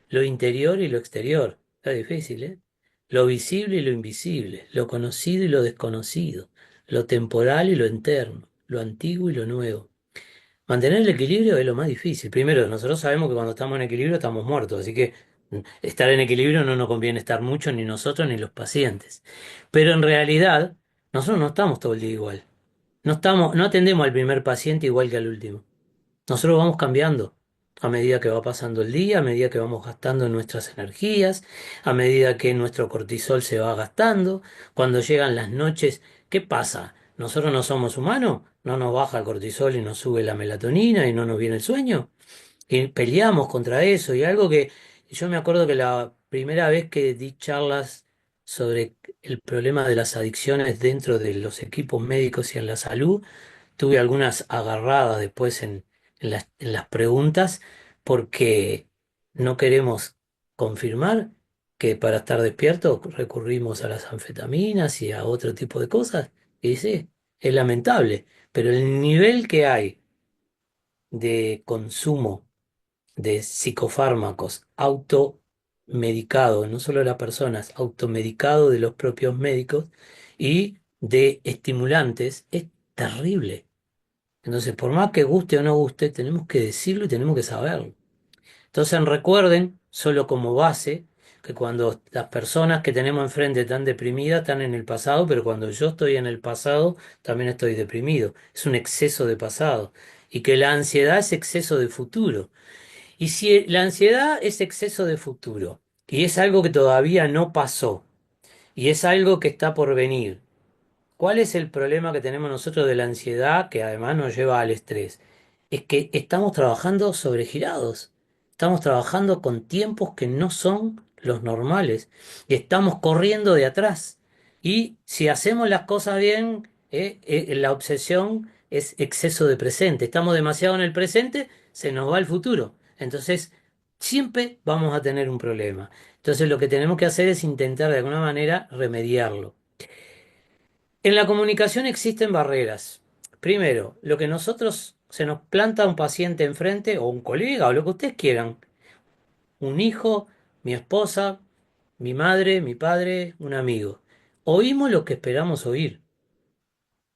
lo interior y lo exterior. Está difícil, ¿eh? Lo visible y lo invisible, lo conocido y lo desconocido, lo temporal y lo interno, lo antiguo y lo nuevo. Mantener el equilibrio es lo más difícil. Primero, nosotros sabemos que cuando estamos en equilibrio estamos muertos, así que estar en equilibrio no nos conviene estar mucho, ni nosotros ni los pacientes. Pero en realidad, nosotros no estamos todo el día igual. No atendemos al primer paciente igual que al último. Nosotros vamos cambiando a medida que va pasando el día, a medida que vamos gastando nuestras energías, a medida que nuestro cortisol se va gastando. Cuando llegan las noches, ¿qué pasa? ¿Nosotros no somos humanos? ¿No nos baja el cortisol y nos sube la melatonina y no nos viene el sueño? Y peleamos contra eso. Y algo que yo me acuerdo que la primera vez que di charlas sobre el problema de las adicciones dentro de los equipos médicos y en la salud, tuve algunas agarradas después en las preguntas porque no queremos confirmar que para estar despierto recurrimos a las anfetaminas y a otro tipo de cosas. Y sí, es lamentable, pero el nivel que hay de consumo de psicofármacos automedicado, no solo de las personas, automedicado de los propios médicos y de estimulantes, es terrible. Entonces, por más que guste o no guste, tenemos que decirlo y tenemos que saberlo. Entonces, recuerden, solo como base, que cuando las personas que tenemos enfrente están deprimidas, están en el pasado, pero cuando yo estoy en el pasado, también estoy deprimido. Es un exceso de pasado. Y que la ansiedad es exceso de futuro. Y si la ansiedad es exceso de futuro, y es algo que todavía no pasó, y es algo que está por venir, ¿cuál es el problema que tenemos nosotros de la ansiedad que además nos lleva al estrés? Es que estamos trabajando sobregirados, estamos trabajando con tiempos que no son los normales y estamos corriendo de atrás. Y si hacemos las cosas bien, la obsesión es exceso de presente. Estamos demasiado en el presente, se nos va el futuro. Entonces, siempre vamos a tener un problema. Entonces, lo que tenemos que hacer es intentar de alguna manera remediarlo. En la comunicación existen barreras. Primero, lo que nosotros se nos planta un paciente enfrente o un colega o lo que ustedes quieran, un hijo, mi esposa, mi madre, mi padre, un amigo. Oímos lo que esperamos oír,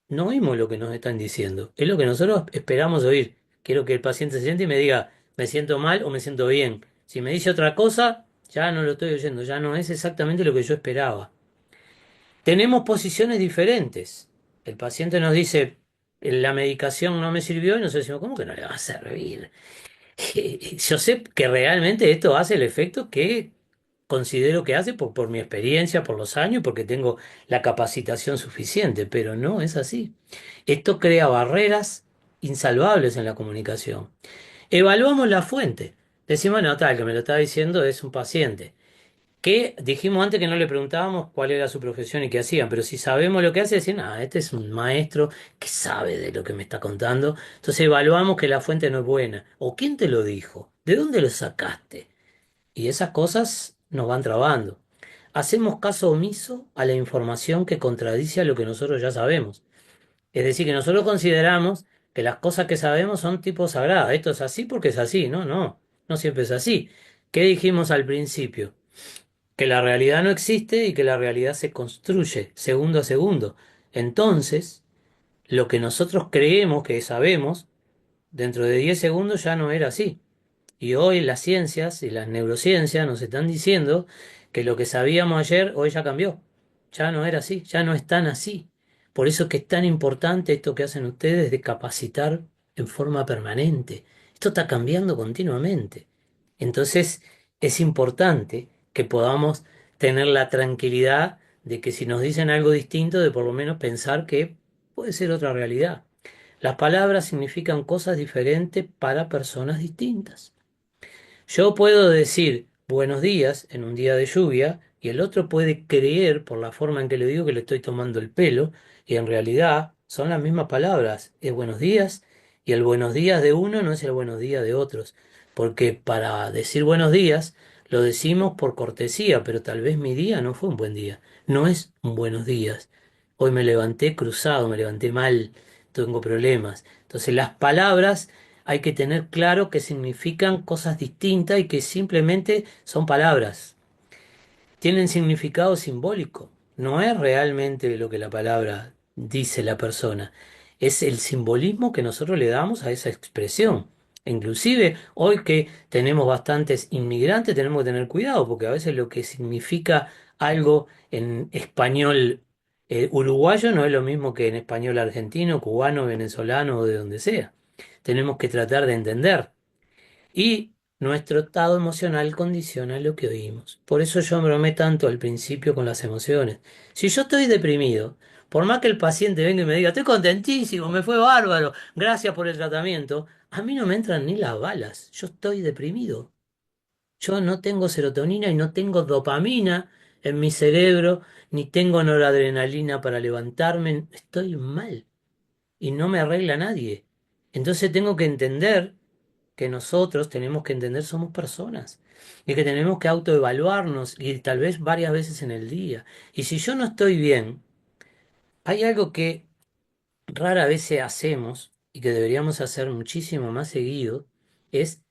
no oímos lo que nos están diciendo, es lo que nosotros esperamos oír. Quiero que el paciente se siente y me diga, me siento mal o me siento bien. Si me dice otra cosa, ya no lo estoy oyendo, ya no es exactamente lo que yo esperaba. Tenemos posiciones diferentes. El paciente nos dice, la medicación no me sirvió y nosotros decimos, ¿cómo que no le va a servir? Yo sé que realmente esto hace el efecto que considero que hace por mi experiencia, por los años, porque tengo la capacitación suficiente, pero no es así. Esto crea barreras insalvables en la comunicación. Evaluamos la fuente. Decimos, no, tal, que me lo está diciendo es un paciente que dijimos antes que no le preguntábamos cuál era su profesión y qué hacían, pero si sabemos lo que hace, decían, ah, este es un maestro que sabe de lo que me está contando. Entonces evaluamos que la fuente no es buena. ¿O quién te lo dijo? ¿De dónde lo sacaste? Y esas cosas nos van trabando. Hacemos caso omiso a la información que contradice a lo que nosotros ya sabemos. Es decir, que nosotros consideramos que las cosas que sabemos son tipo sagradas. Esto es así porque es así. No, no, no siempre es así. ¿Qué dijimos al principio? Que la realidad no existe y que la realidad se construye segundo a segundo. Entonces, lo que nosotros creemos que sabemos, dentro de 10 segundos ya no era así. Y hoy las ciencias y las neurociencias nos están diciendo que lo que sabíamos ayer hoy ya cambió. Ya no era así, ya no es tan así. Por eso es que es tan importante esto que hacen ustedes de capacitar en forma permanente. Esto está cambiando continuamente. Entonces es importante que podamos tener la tranquilidad de que si nos dicen algo distinto, de por lo menos pensar que puede ser otra realidad. Las palabras significan cosas diferentes para personas distintas. Yo puedo decir buenos días en un día de lluvia y el otro puede creer por la forma en que le digo que le estoy tomando el pelo y en realidad son las mismas palabras. Es buenos días y el buenos días de uno no es el buenos días de otros. Porque para decir buenos días lo decimos por cortesía, pero tal vez mi día no fue un buen día. No es un buenos días. Hoy me levanté cruzado, me levanté mal, tengo problemas. Entonces las palabras hay que tener claro que significan cosas distintas y que simplemente son palabras. Tienen significado simbólico. No es realmente lo que la palabra dice la persona. Es el simbolismo que nosotros le damos a esa expresión. Inclusive hoy que tenemos bastantes inmigrantes tenemos que tener cuidado porque a veces lo que significa algo en español uruguayo no es lo mismo que en español argentino, cubano, venezolano o de donde sea. Tenemos que tratar de entender. Y nuestro estado emocional condiciona lo que oímos. Por eso yo me bromé tanto al principio con las emociones. Si yo estoy deprimido, por más que el paciente venga y me diga, estoy contentísimo, me fue bárbaro, gracias por el tratamiento, a mí no me entran ni las balas. Yo estoy deprimido. Yo no tengo serotonina y no tengo dopamina en mi cerebro, ni tengo noradrenalina para levantarme. Estoy mal y no me arregla nadie. Entonces tengo que entender que nosotros tenemos que entender somos personas y que tenemos que autoevaluarnos y tal vez varias veces en el día. Y si yo no estoy bien, hay algo que rara vez hacemos y que deberíamos hacer muchísimo más seguido, es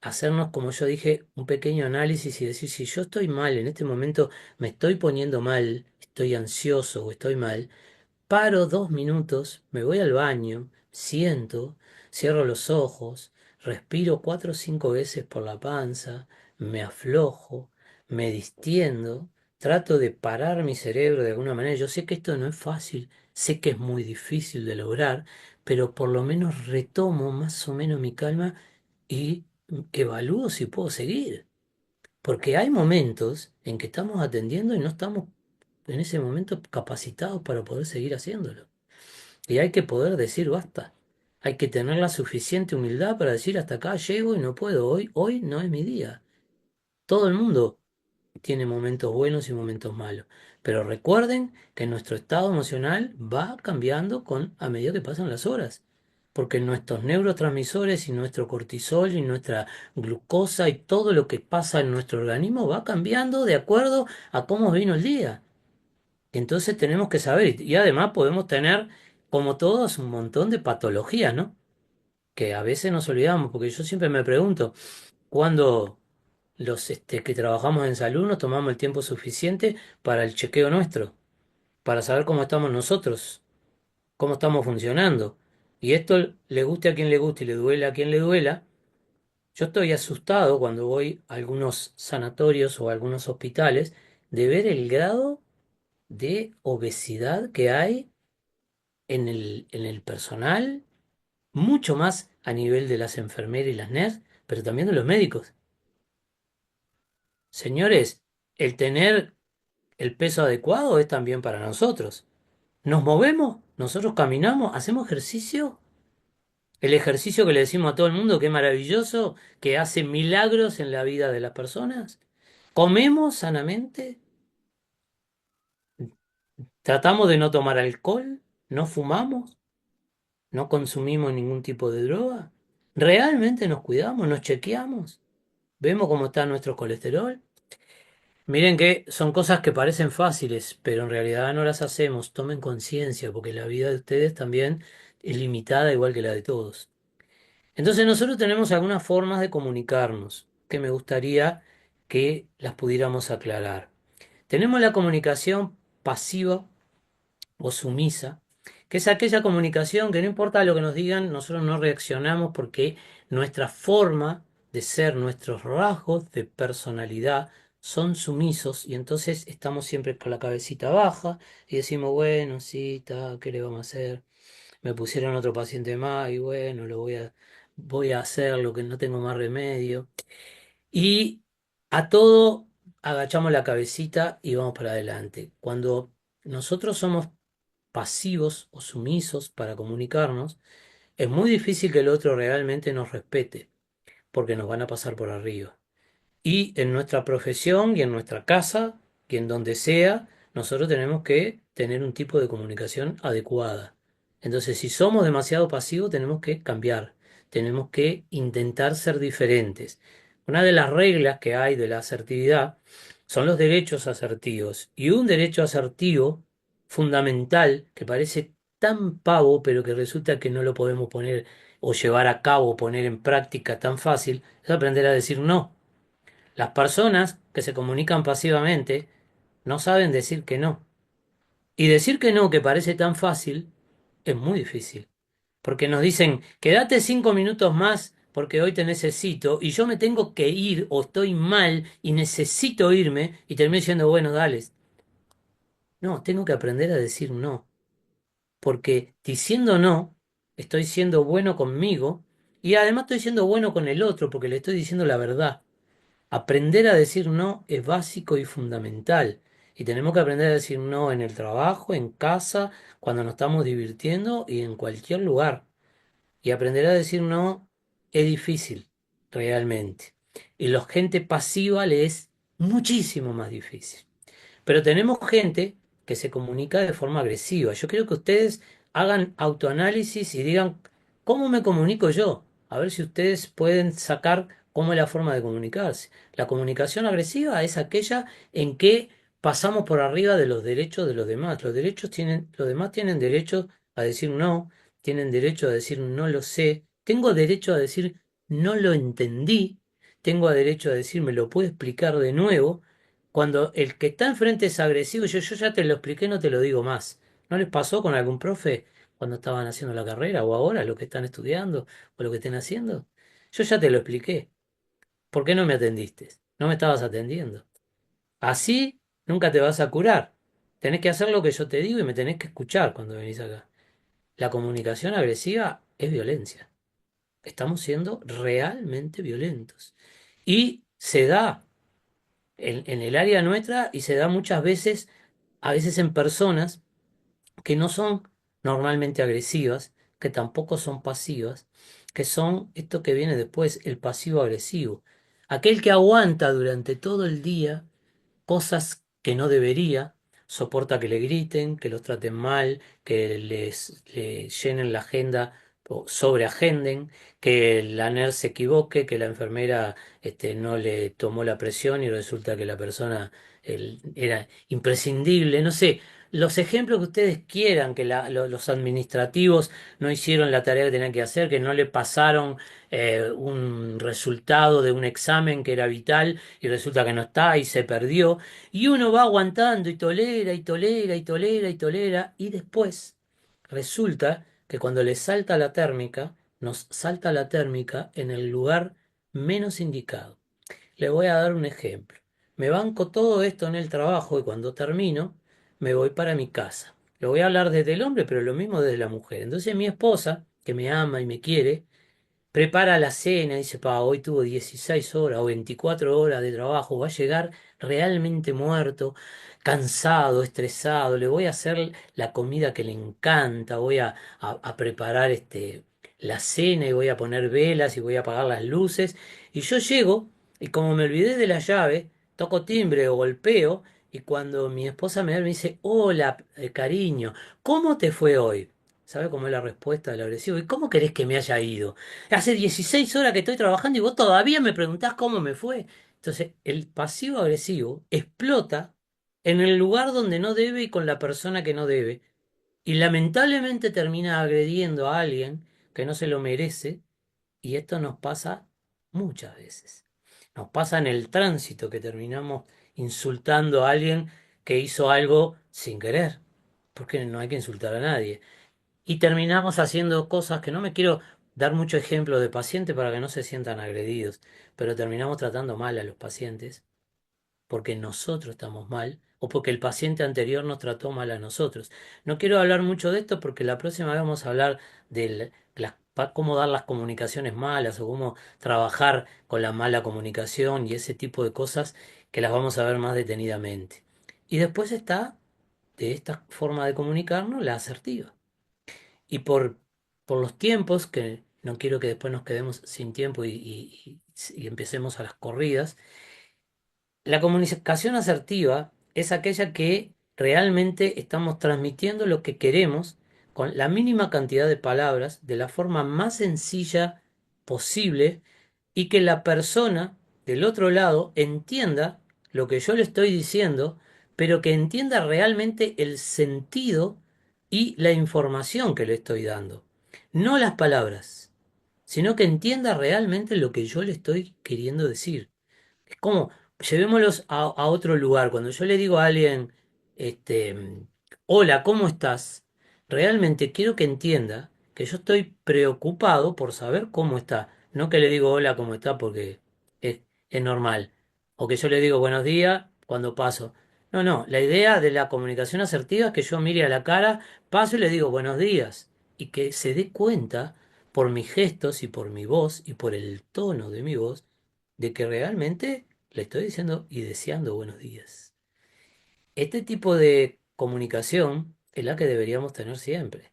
hacernos, como yo dije, un pequeño análisis y decir, si yo estoy mal, en este momento me estoy poniendo mal, estoy ansioso o estoy mal, paro 2 minutos, me voy al baño, siento, cierro los ojos, respiro 4 o 5 veces por la panza, me aflojo, me distiendo, trato de parar mi cerebro de alguna manera. Yo sé que esto no es fácil, sé que es muy difícil de lograr, pero por lo menos retomo más o menos mi calma y evalúo si puedo seguir. Porque hay momentos en que estamos atendiendo y no estamos en ese momento capacitados para poder seguir haciéndolo. Y hay que poder decir basta. Hay que tener la suficiente humildad para decir hasta acá llego y no puedo. Hoy no es mi día. Todo el mundo tiene momentos buenos y momentos malos. Pero recuerden que nuestro estado emocional va cambiando a medida que pasan las horas. Porque nuestros neurotransmisores y nuestro cortisol y nuestra glucosa y todo lo que pasa en nuestro organismo va cambiando de acuerdo a cómo vino el día. Entonces tenemos que saber, y además podemos tener, como todos, un montón de patologías, ¿no? Que a veces nos olvidamos, porque yo siempre me pregunto, ¿cuándo los que trabajamos en salud nos tomamos el tiempo suficiente para el chequeo nuestro, para saber cómo estamos nosotros, cómo estamos funcionando? Y esto le guste a quien le guste y le duele a quien le duela. Yo estoy asustado cuando voy a algunos sanatorios o a algunos hospitales de ver el grado de obesidad que hay en el personal, mucho más a nivel de las enfermeras y las nurses, pero también de los médicos. Señores, el tener el peso adecuado es también para nosotros. ¿Nos movemos? ¿Nosotros caminamos? ¿Hacemos ejercicio? El ejercicio que le decimos a todo el mundo que es maravilloso, que hace milagros en la vida de las personas. ¿Comemos sanamente? ¿Tratamos de no tomar alcohol? ¿No fumamos? ¿No consumimos ningún tipo de droga? ¿Realmente nos cuidamos? ¿Nos chequeamos? ¿Vemos cómo está nuestro colesterol? Miren que son cosas que parecen fáciles, pero en realidad no las hacemos. Tomen conciencia, porque la vida de ustedes también es limitada igual que la de todos. Entonces nosotros tenemos algunas formas de comunicarnos que me gustaría que las pudiéramos aclarar. Tenemos la comunicación pasiva o sumisa, que es aquella comunicación que no importa lo que nos digan, nosotros no reaccionamos porque nuestra forma de ser, nuestros rasgos de personalidad son sumisos y entonces estamos siempre con la cabecita baja y decimos, bueno, sí, ¿qué le vamos a hacer? Me pusieron otro paciente más y bueno, voy a hacer lo que no tengo más remedio. Y a todo agachamos la cabecita y vamos para adelante. Cuando nosotros somos pasivos o sumisos para comunicarnos, es muy difícil que el otro realmente nos respete, porque nos van a pasar por arriba. Y en nuestra profesión y en nuestra casa y en donde sea, nosotros tenemos que tener un tipo de comunicación adecuada. Entonces, si somos demasiado pasivos, tenemos que cambiar, tenemos que intentar ser diferentes. Una de las reglas que hay de la asertividad son los derechos asertivos. Y un derecho asertivo fundamental, que parece tan pavo, pero que resulta que no lo podemos poner o llevar a cabo, poner en práctica tan fácil, es aprender a decir no. Las personas que se comunican pasivamente no saben decir que no. Y decir que no, que parece tan fácil, es muy difícil. Porque nos dicen, quédate 5 minutos más porque hoy te necesito y yo me tengo que ir o estoy mal y necesito irme y termino diciendo, bueno, dale. No, tengo que aprender a decir no. Porque diciendo no, estoy siendo bueno conmigo y además estoy siendo bueno con el otro porque le estoy diciendo la verdad. Aprender a decir no es básico y fundamental. Y tenemos que aprender a decir no en el trabajo, en casa, cuando nos estamos divirtiendo y en cualquier lugar. Y aprender a decir no es difícil, realmente. Y la gente pasiva le es muchísimo más difícil. Pero tenemos gente que se comunica de forma agresiva. Yo quiero que ustedes hagan autoanálisis y digan, ¿cómo me comunico yo? A ver si ustedes pueden sacar cómo es la forma de comunicarse. La comunicación agresiva es aquella en que pasamos por arriba de los derechos de los demás. Los demás tienen derecho a decir no, tienen derecho a decir no lo sé, tengo derecho a decir no lo entendí, tengo derecho a decir me lo puede explicar de nuevo. Cuando el que está enfrente es agresivo, yo ya te lo expliqué, no te lo digo más. ¿No les pasó con algún profe cuando estaban haciendo la carrera o ahora lo que están estudiando o lo que estén haciendo? Yo ya te lo expliqué. ¿Por qué no me atendiste? No me estabas atendiendo. Así nunca te vas a curar. Tenés que hacer lo que yo te digo y me tenés que escuchar cuando venís acá. La comunicación agresiva es violencia. Estamos siendo realmente violentos. Y se da en el área nuestra y se da muchas veces, a veces en personas que no son normalmente agresivas, que tampoco son pasivas, que son esto que viene después, el pasivo agresivo. Aquel que aguanta durante todo el día cosas que no debería, soporta que le griten, que los traten mal, que le llenen la agenda o sobreagenden, que la nurse se equivoque, que la enfermera no le tomó la presión y resulta que la persona era imprescindible, no sé. Los ejemplos que ustedes quieran, que los administrativos no hicieron la tarea que tenían que hacer, que no le pasaron un resultado de un examen que era vital y resulta que no está y se perdió. Y uno va aguantando y tolera y tolera y tolera y tolera y después resulta que cuando le salta la térmica, nos salta la térmica en el lugar menos indicado. Le voy a dar un ejemplo. Me banco todo esto en el trabajo y cuando termino me voy para mi casa. Lo voy a hablar desde el hombre, pero lo mismo desde la mujer. Entonces mi esposa, que me ama y me quiere, prepara la cena, dice, pa, hoy tuvo 16 horas o 24 horas de trabajo, va a llegar realmente muerto, cansado, estresado, le voy a hacer la comida que le encanta, a preparar la cena y voy a poner velas y voy a apagar las luces. Y yo llego y como me olvidé de la llave, toco timbre o golpeo y cuando mi esposa me ve me dice, hola, cariño, ¿cómo te fue hoy? ¿Sabe cómo es la respuesta del agresivo? ¿Y cómo querés que me haya ido? Hace 16 horas que estoy trabajando y vos todavía me preguntás cómo me fue. Entonces, el pasivo agresivo explota en el lugar donde no debe y con la persona que no debe. Y lamentablemente termina agrediendo a alguien que no se lo merece. Y esto nos pasa muchas veces. Nos pasa en el tránsito que terminamos insultando a alguien que hizo algo sin querer. Porque no hay que insultar a nadie y terminamos haciendo cosas que no me quiero dar mucho ejemplo de paciente para que no se sientan agredidos, pero terminamos tratando mal a los pacientes porque nosotros estamos mal o porque el paciente anterior nos trató mal a nosotros. No quiero hablar mucho de esto porque la próxima vez vamos a hablar de cómo dar las comunicaciones malas o cómo trabajar con la mala comunicación y ese tipo de cosas que las vamos a ver más detenidamente. Y después está, de esta forma de comunicarnos, la asertiva. Y por los tiempos, que no quiero que después nos quedemos sin tiempo y empecemos a las corridas, la comunicación asertiva es aquella que realmente estamos transmitiendo lo que queremos con la mínima cantidad de palabras, de la forma más sencilla posible y que la persona del otro lado entienda lo que yo le estoy diciendo, pero que entienda realmente el sentido y la información que le estoy dando. No las palabras, sino que entienda realmente lo que yo le estoy queriendo decir. Es como, llevémoslos a otro lugar. Cuando yo le digo a alguien, este, hola, ¿cómo estás? Realmente quiero que entienda que yo estoy preocupado por saber cómo está. No que le digo hola, ¿cómo está? Porque es, es normal. O que yo le digo buenos días cuando paso. No, no, la idea de la comunicación asertiva es que yo mire a la cara, paso y le digo buenos días. Y que se dé cuenta por mis gestos y por mi voz y por el tono de mi voz de que realmente le estoy diciendo y deseando buenos días. Este tipo de comunicación es la que deberíamos tener siempre,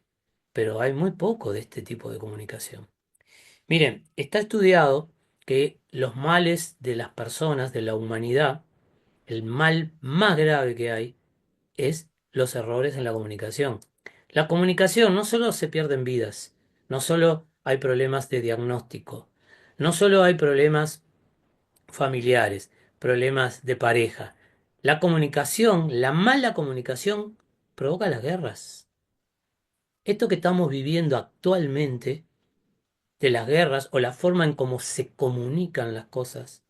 pero hay muy poco de este tipo de comunicación. Miren, está estudiado que los males de las personas, de la humanidad, el mal más grave que hay es los errores en la comunicación. La comunicación no solo se pierden vidas, no solo hay problemas de diagnóstico, no solo hay problemas familiares, problemas de pareja. La comunicación, la mala comunicación, provoca las guerras. Esto que estamos viviendo actualmente, de las guerras o la forma en cómo se comunican las cosas,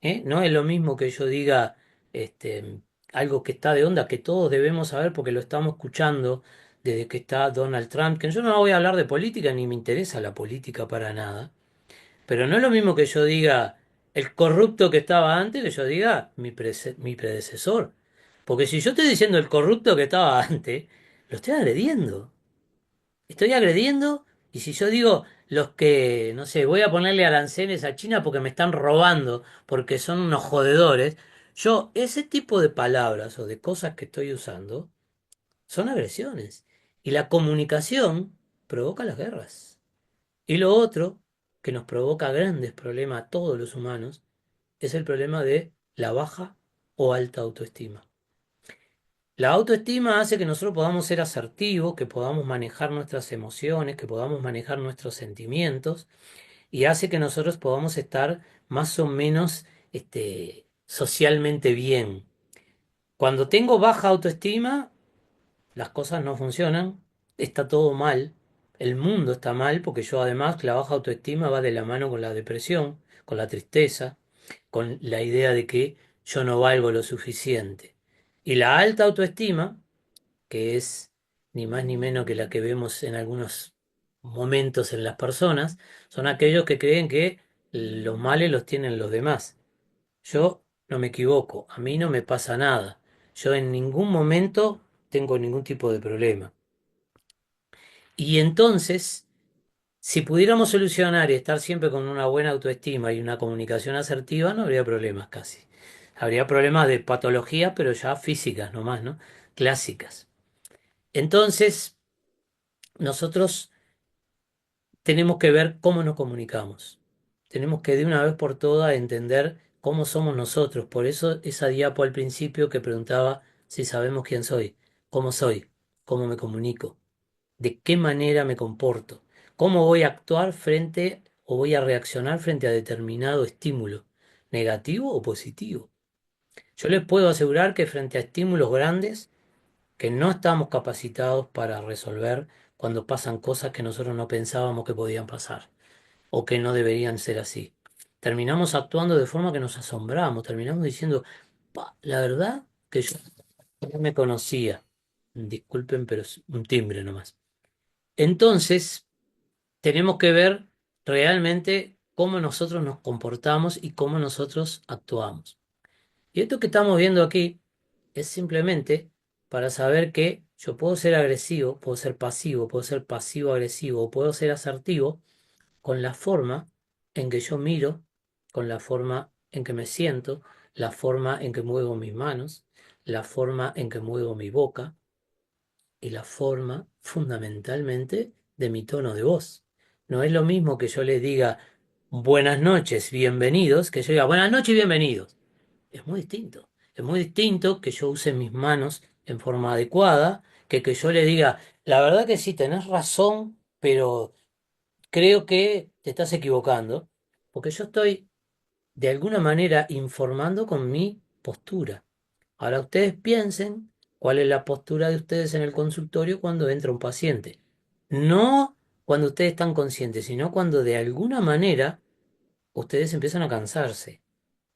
¿eh? No es lo mismo que yo diga algo que está de onda, que todos debemos saber porque lo estamos escuchando desde que está Donald Trump, que yo no voy a hablar de política ni me interesa la política para nada. Pero no es lo mismo que yo diga el corrupto que estaba antes, que yo diga mi predecesor. Porque si yo estoy diciendo el corrupto que estaba antes, lo estoy agrediendo. Estoy agrediendo y si yo digo los que, no sé, voy a ponerle aranceles a China porque me están robando, porque son unos jodedores, yo ese tipo de palabras o de cosas que estoy usando son agresiones. Y la comunicación provoca las guerras. Y lo otro, que nos provoca grandes problemas a todos los humanos, es el problema de la baja o alta autoestima. La autoestima hace que nosotros podamos ser asertivos, que podamos manejar nuestras emociones, que podamos manejar nuestros sentimientos y hace que nosotros podamos estar más o menos socialmente bien. Cuando tengo baja autoestima, las cosas no funcionan, está todo mal, el mundo está mal, porque yo además la baja autoestima va de la mano con la depresión, con la tristeza, con la idea de que yo no valgo lo suficiente. Y la alta autoestima, que es ni más ni menos que la que vemos en algunos momentos en las personas, son aquellos que creen que los males los tienen los demás. Yo no me equivoco, a mí no me pasa nada. Yo en ningún momento tengo ningún tipo de problema. Y entonces, si pudiéramos solucionar y estar siempre con una buena autoestima y una comunicación asertiva, no habría problemas casi. Habría problemas de patología, pero ya físicas nomás, ¿no? Clásicas. Entonces, nosotros tenemos que ver cómo nos comunicamos. Tenemos que de una vez por todas entender cómo somos nosotros. Por eso esa diapo al principio que preguntaba si sabemos quién soy, cómo me comunico, de qué manera me comporto, cómo voy a actuar frente o voy a reaccionar frente a determinado estímulo, negativo o positivo. Yo les puedo asegurar que frente a estímulos grandes, que no estamos capacitados para resolver cuando pasan cosas que nosotros no pensábamos que podían pasar o que no deberían ser así. Terminamos actuando de forma que nos asombramos, terminamos diciendo, "Pa, la verdad que yo no me conocía. Disculpen, pero es un timbre nomás. Entonces, tenemos que ver realmente cómo nosotros nos comportamos y cómo nosotros actuamos. Y esto que estamos viendo aquí es simplemente para saber que yo puedo ser agresivo, puedo ser pasivo-agresivo, o puedo ser asertivo con la forma en que yo miro, con la forma en que me siento, la forma en que muevo mis manos, la forma en que muevo mi boca y la forma fundamentalmente de mi tono de voz. No es lo mismo que yo les diga buenas noches, bienvenidos, que yo diga buenas noches y bienvenidos. Es muy distinto. Es muy distinto que yo use mis manos en forma adecuada, que yo le diga, la verdad que sí, tenés razón, pero creo que te estás equivocando, porque yo estoy de alguna manera informando con mi postura. Ahora ustedes piensen cuál es la postura de ustedes en el consultorio cuando entra un paciente. No cuando ustedes están conscientes, sino cuando de alguna manera ustedes empiezan a cansarse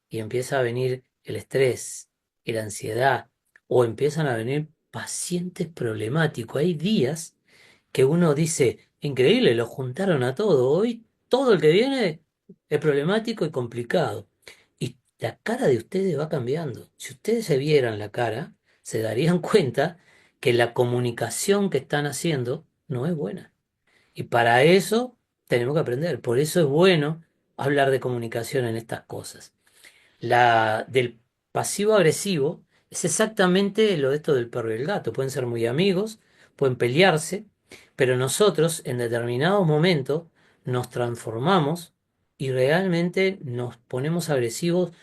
y empieza a venir el estrés y la ansiedad o empiezan a venir pacientes problemáticos. Hay días que uno dice, increíble, lo juntaron a todo. Hoy todo el que viene es problemático y complicado. Y la cara de ustedes va cambiando. Si ustedes se vieran la cara, se darían cuenta que la comunicación que están haciendo no es buena. Y para eso tenemos que aprender. Por eso es bueno hablar de comunicación en estas cosas. La del pasivo agresivo es exactamente lo de esto del perro y el gato. Pueden ser muy amigos, pueden pelearse, pero nosotros en determinado momento nos transformamos y realmente nos ponemos agresivos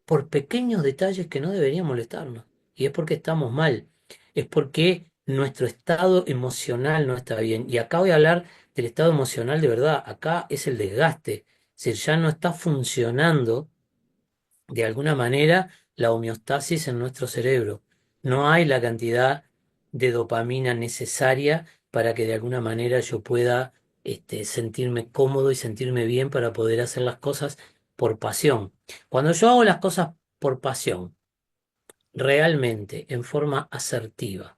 por pequeños detalles que no deberían molestarnos. Y es porque estamos mal, es porque nuestro estado emocional no está bien. Y acá voy a hablar del estado emocional de verdad. Acá es el desgaste. Es decir, ya no está funcionando de alguna manera la homeostasis en nuestro cerebro. No hay la cantidad de dopamina necesaria para que de alguna manera yo pueda sentirme cómodo y sentirme bien para poder hacer las cosas por pasión. Cuando yo hago las cosas por pasión, realmente, en forma asertiva,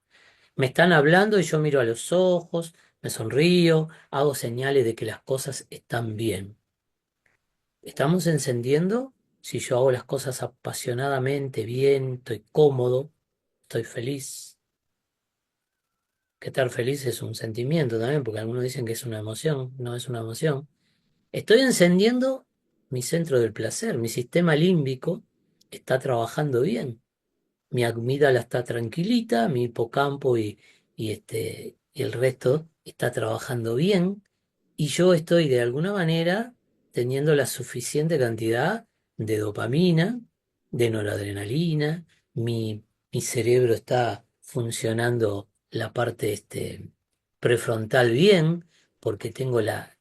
me están hablando y yo miro a los ojos, me sonrío, hago señales de que las cosas están bien. Estamos encendiendo si yo hago las cosas apasionadamente, bien, estoy cómodo, estoy feliz. Que estar feliz es un sentimiento también, porque algunos dicen que es una emoción, no es una emoción. Estoy encendiendo mi centro del placer, mi sistema límbico está trabajando bien. Mi amígdala está tranquilita, mi hipocampo y el resto está trabajando bien. Y yo estoy de alguna manera teniendo la suficiente cantidad de dopamina, de noradrenalina, mi cerebro está funcionando la parte prefrontal bien, porque tengo la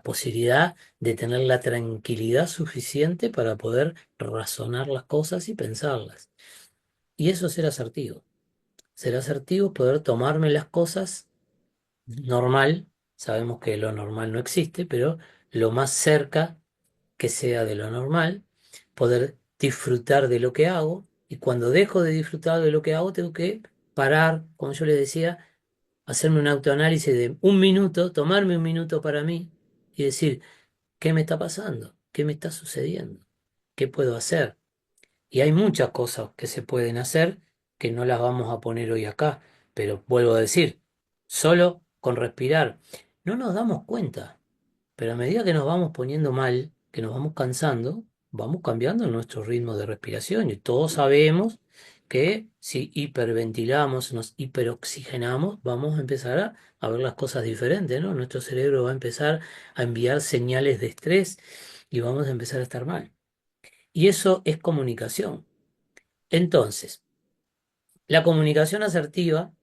posibilidad de tener la tranquilidad suficiente para poder razonar las cosas y pensarlas. Y eso es ser asertivo. Ser asertivo es poder tomarme las cosas normal. Sabemos que lo normal no existe, pero lo más cerca que sea de lo normal, poder disfrutar de lo que hago. Y cuando dejo de disfrutar de lo que hago, tengo que parar, como yo les decía, hacerme un autoanálisis de un minuto, tomarme un minuto para mí y decir, ¿qué me está pasando? ¿Qué me está sucediendo? ¿Qué puedo hacer? Y hay muchas cosas que se pueden hacer que no las vamos a poner hoy acá, pero vuelvo a decir, solo con respirar. No nos damos cuenta, pero a medida que nos vamos poniendo mal, que nos vamos cansando, vamos cambiando nuestro ritmo de respiración y todos sabemos que si hiperventilamos, nos hiperoxigenamos, vamos a empezar a ver las cosas diferentes, ¿no? Nuestro cerebro va a empezar a enviar señales de estrés y vamos a empezar a estar mal. Y eso es comunicación. Entonces, la comunicación asertiva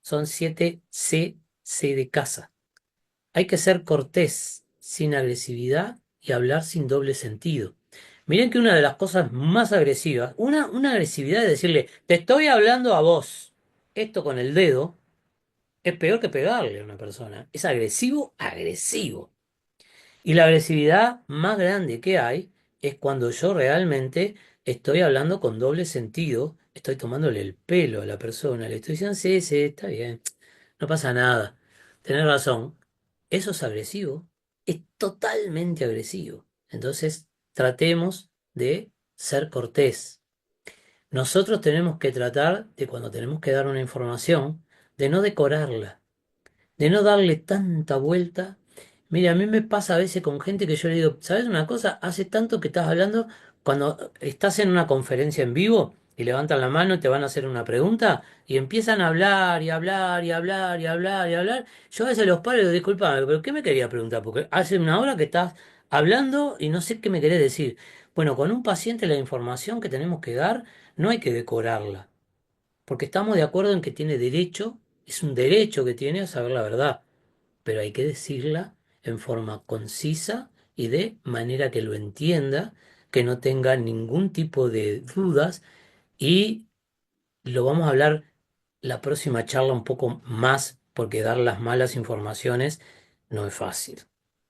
son 7 C, C de casa. Hay que ser cortés, sin agresividad y hablar sin doble sentido. Miren que una de las cosas más agresivas, una agresividad es decirle, te estoy hablando a vos. Esto con el dedo es peor que pegarle a una persona. Es agresivo, agresivo. Y la agresividad más grande que hay es cuando yo realmente estoy hablando con doble sentido, estoy tomándole el pelo a la persona, le estoy diciendo, sí, sí, está bien, no pasa nada, tenés razón. Eso es agresivo, es totalmente agresivo. Entonces, tratemos de ser cortés. Nosotros tenemos que tratar de cuando tenemos que dar una información, de no decorarla, de no darle tanta vuelta. Mira, a mí me pasa a veces con gente que yo le digo, ¿sabes una cosa? Hace tanto que estás hablando, cuando estás en una conferencia en vivo y levantan la mano y te van a hacer una pregunta y empiezan a hablar y hablar y hablar y hablar y hablar. Yo a veces los paro y digo, disculpame, ¿pero qué me quería preguntar? Porque hace una hora que estás hablando y no sé qué me querés decir. Bueno, con un paciente la información que tenemos que dar no hay que decorarla, porque estamos de acuerdo en que tiene derecho, es un derecho que tiene a saber la verdad, pero hay que decirla en forma concisa y de manera que lo entienda, que no tenga ningún tipo de dudas y lo vamos a hablar la próxima charla un poco más porque dar las malas informaciones no es fácil,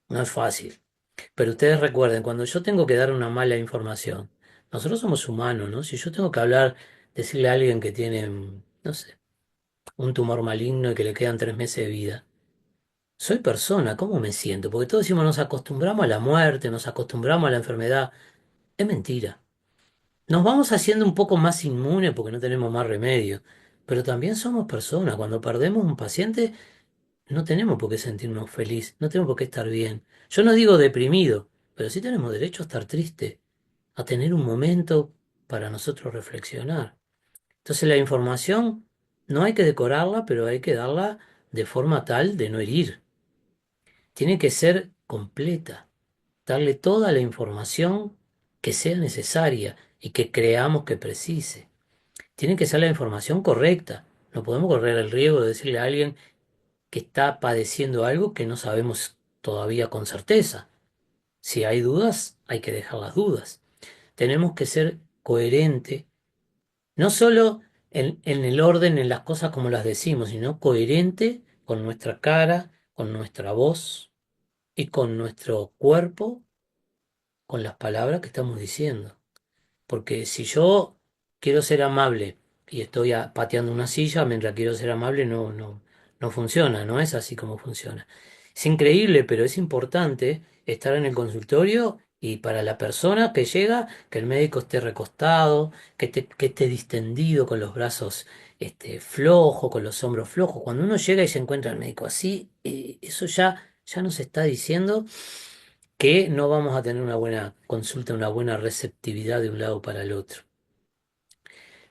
no es fácil. Pero ustedes recuerden, cuando yo tengo que dar una mala información, nosotros somos humanos, ¿no? Si yo tengo que hablar, decirle a alguien que tiene, no sé, un tumor maligno y que le quedan 3 meses de vida, soy persona, ¿cómo me siento? Porque todos decimos nos acostumbramos a la muerte, nos acostumbramos a la enfermedad. Es mentira. Nos vamos haciendo un poco más inmunes porque no tenemos más remedio. Pero también somos personas. Cuando perdemos un paciente, no tenemos por qué sentirnos feliz, no tenemos por qué estar bien. Yo no digo deprimido, pero sí tenemos derecho a estar triste, a tener un momento para nosotros reflexionar. Entonces la información no hay que decorarla, pero hay que darla de forma tal de no herir. Tiene que ser completa, darle toda la información que sea necesaria y que creamos que precise. Tiene que ser la información correcta. No podemos correr el riesgo de decirle a alguien que está padeciendo algo que no sabemos todavía con certeza. Si hay dudas, hay que dejar las dudas. Tenemos que ser coherentes, no solo en el orden, en las cosas como las decimos, sino coherente con nuestra cara, con nuestra voz y con nuestro cuerpo, con las palabras que estamos diciendo. Porque si yo quiero ser amable y estoy pateando una silla mientras quiero ser amable, no funciona, no es así como funciona. Es increíble, pero es importante estar en el consultorio y para la persona que llega, que el médico esté recostado, que esté distendido, con los brazos flojos, con los hombros flojos. Cuando uno llega y se encuentra al médico así, eso ya nos está diciendo que no vamos a tener una buena consulta, una buena receptividad de un lado para el otro.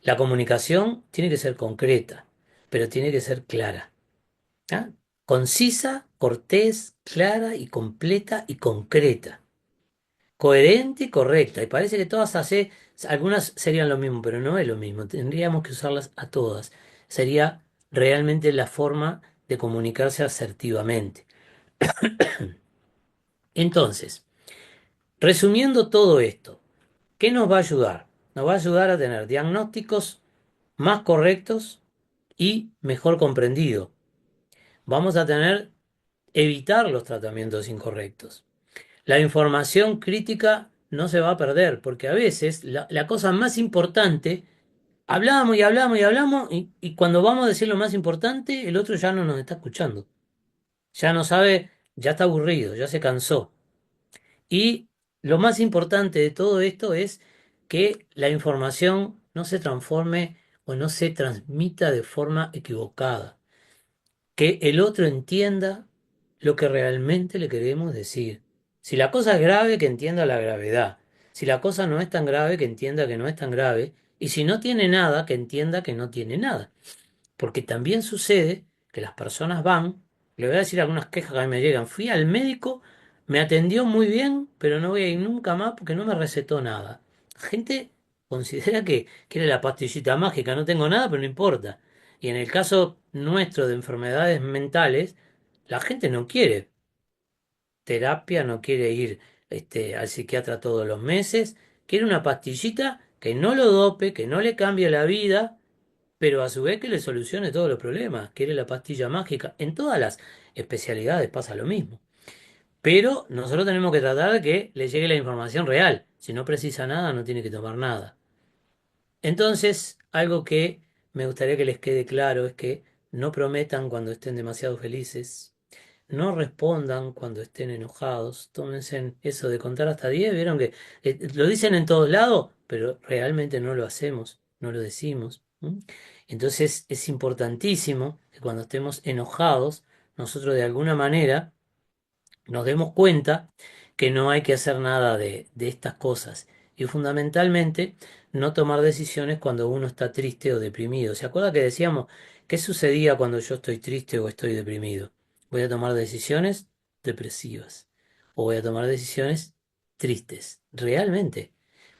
La comunicación tiene que ser concreta, pero tiene que ser clara, ¿ah? Concisa, cortés, clara y completa y concreta. Coherente y correcta. Y parece que todas hace, algunas serían lo mismo, pero no es lo mismo. Tendríamos que usarlas a todas. Sería realmente la forma de comunicarse asertivamente. Entonces, resumiendo todo esto, ¿qué nos va a ayudar? Nos va a ayudar a tener diagnósticos más correctos y mejor comprendidos. Vamos a evitar los tratamientos incorrectos. La información crítica no se va a perder, porque a veces la cosa más importante, hablamos y hablamos y hablamos, y cuando vamos a decir lo más importante, el otro ya no nos está escuchando. Ya no sabe, ya está aburrido, ya se cansó. Y lo más importante de todo esto es que la información no se transforme o no se transmita de forma equivocada, que el otro entienda lo que realmente le queremos decir. Si la cosa es grave, que entienda la gravedad. Si la cosa no es tan grave, que entienda que no es tan grave. Y si no tiene nada, que entienda que no tiene nada. Porque también sucede que las personas van, le voy a decir algunas quejas que a mí me llegan, fui al médico, me atendió muy bien, pero no voy a ir nunca más porque no me recetó nada. La gente considera que quiere la pastillita mágica, no tengo nada, pero no importa. Y en el caso nuestro de enfermedades mentales, la gente no quiere terapia, no quiere ir al psiquiatra todos los meses, quiere una pastillita que no lo dope, que no le cambie la vida, pero a su vez que le solucione todos los problemas. Quiere la pastilla mágica. En todas las especialidades pasa lo mismo. Pero nosotros tenemos que tratar de que le llegue la información real. Si no precisa nada, no tiene que tomar nada. Entonces, algo que me gustaría que les quede claro es que no prometan cuando estén demasiado felices. no respondan cuando estén enojados. Tómense eso de contar hasta 10. Vieron que lo dicen en todos lados, pero realmente no lo hacemos, no lo decimos. ¿M? Entonces es importantísimo que cuando estemos enojados, nosotros de alguna manera nos demos cuenta que no hay que hacer nada de estas cosas. Y fundamentalmente, no tomar decisiones cuando uno está triste o deprimido. ¿Se acuerda que decíamos qué sucedía cuando yo estoy triste o estoy deprimido? Voy a tomar decisiones depresivas o voy a tomar decisiones tristes. Realmente.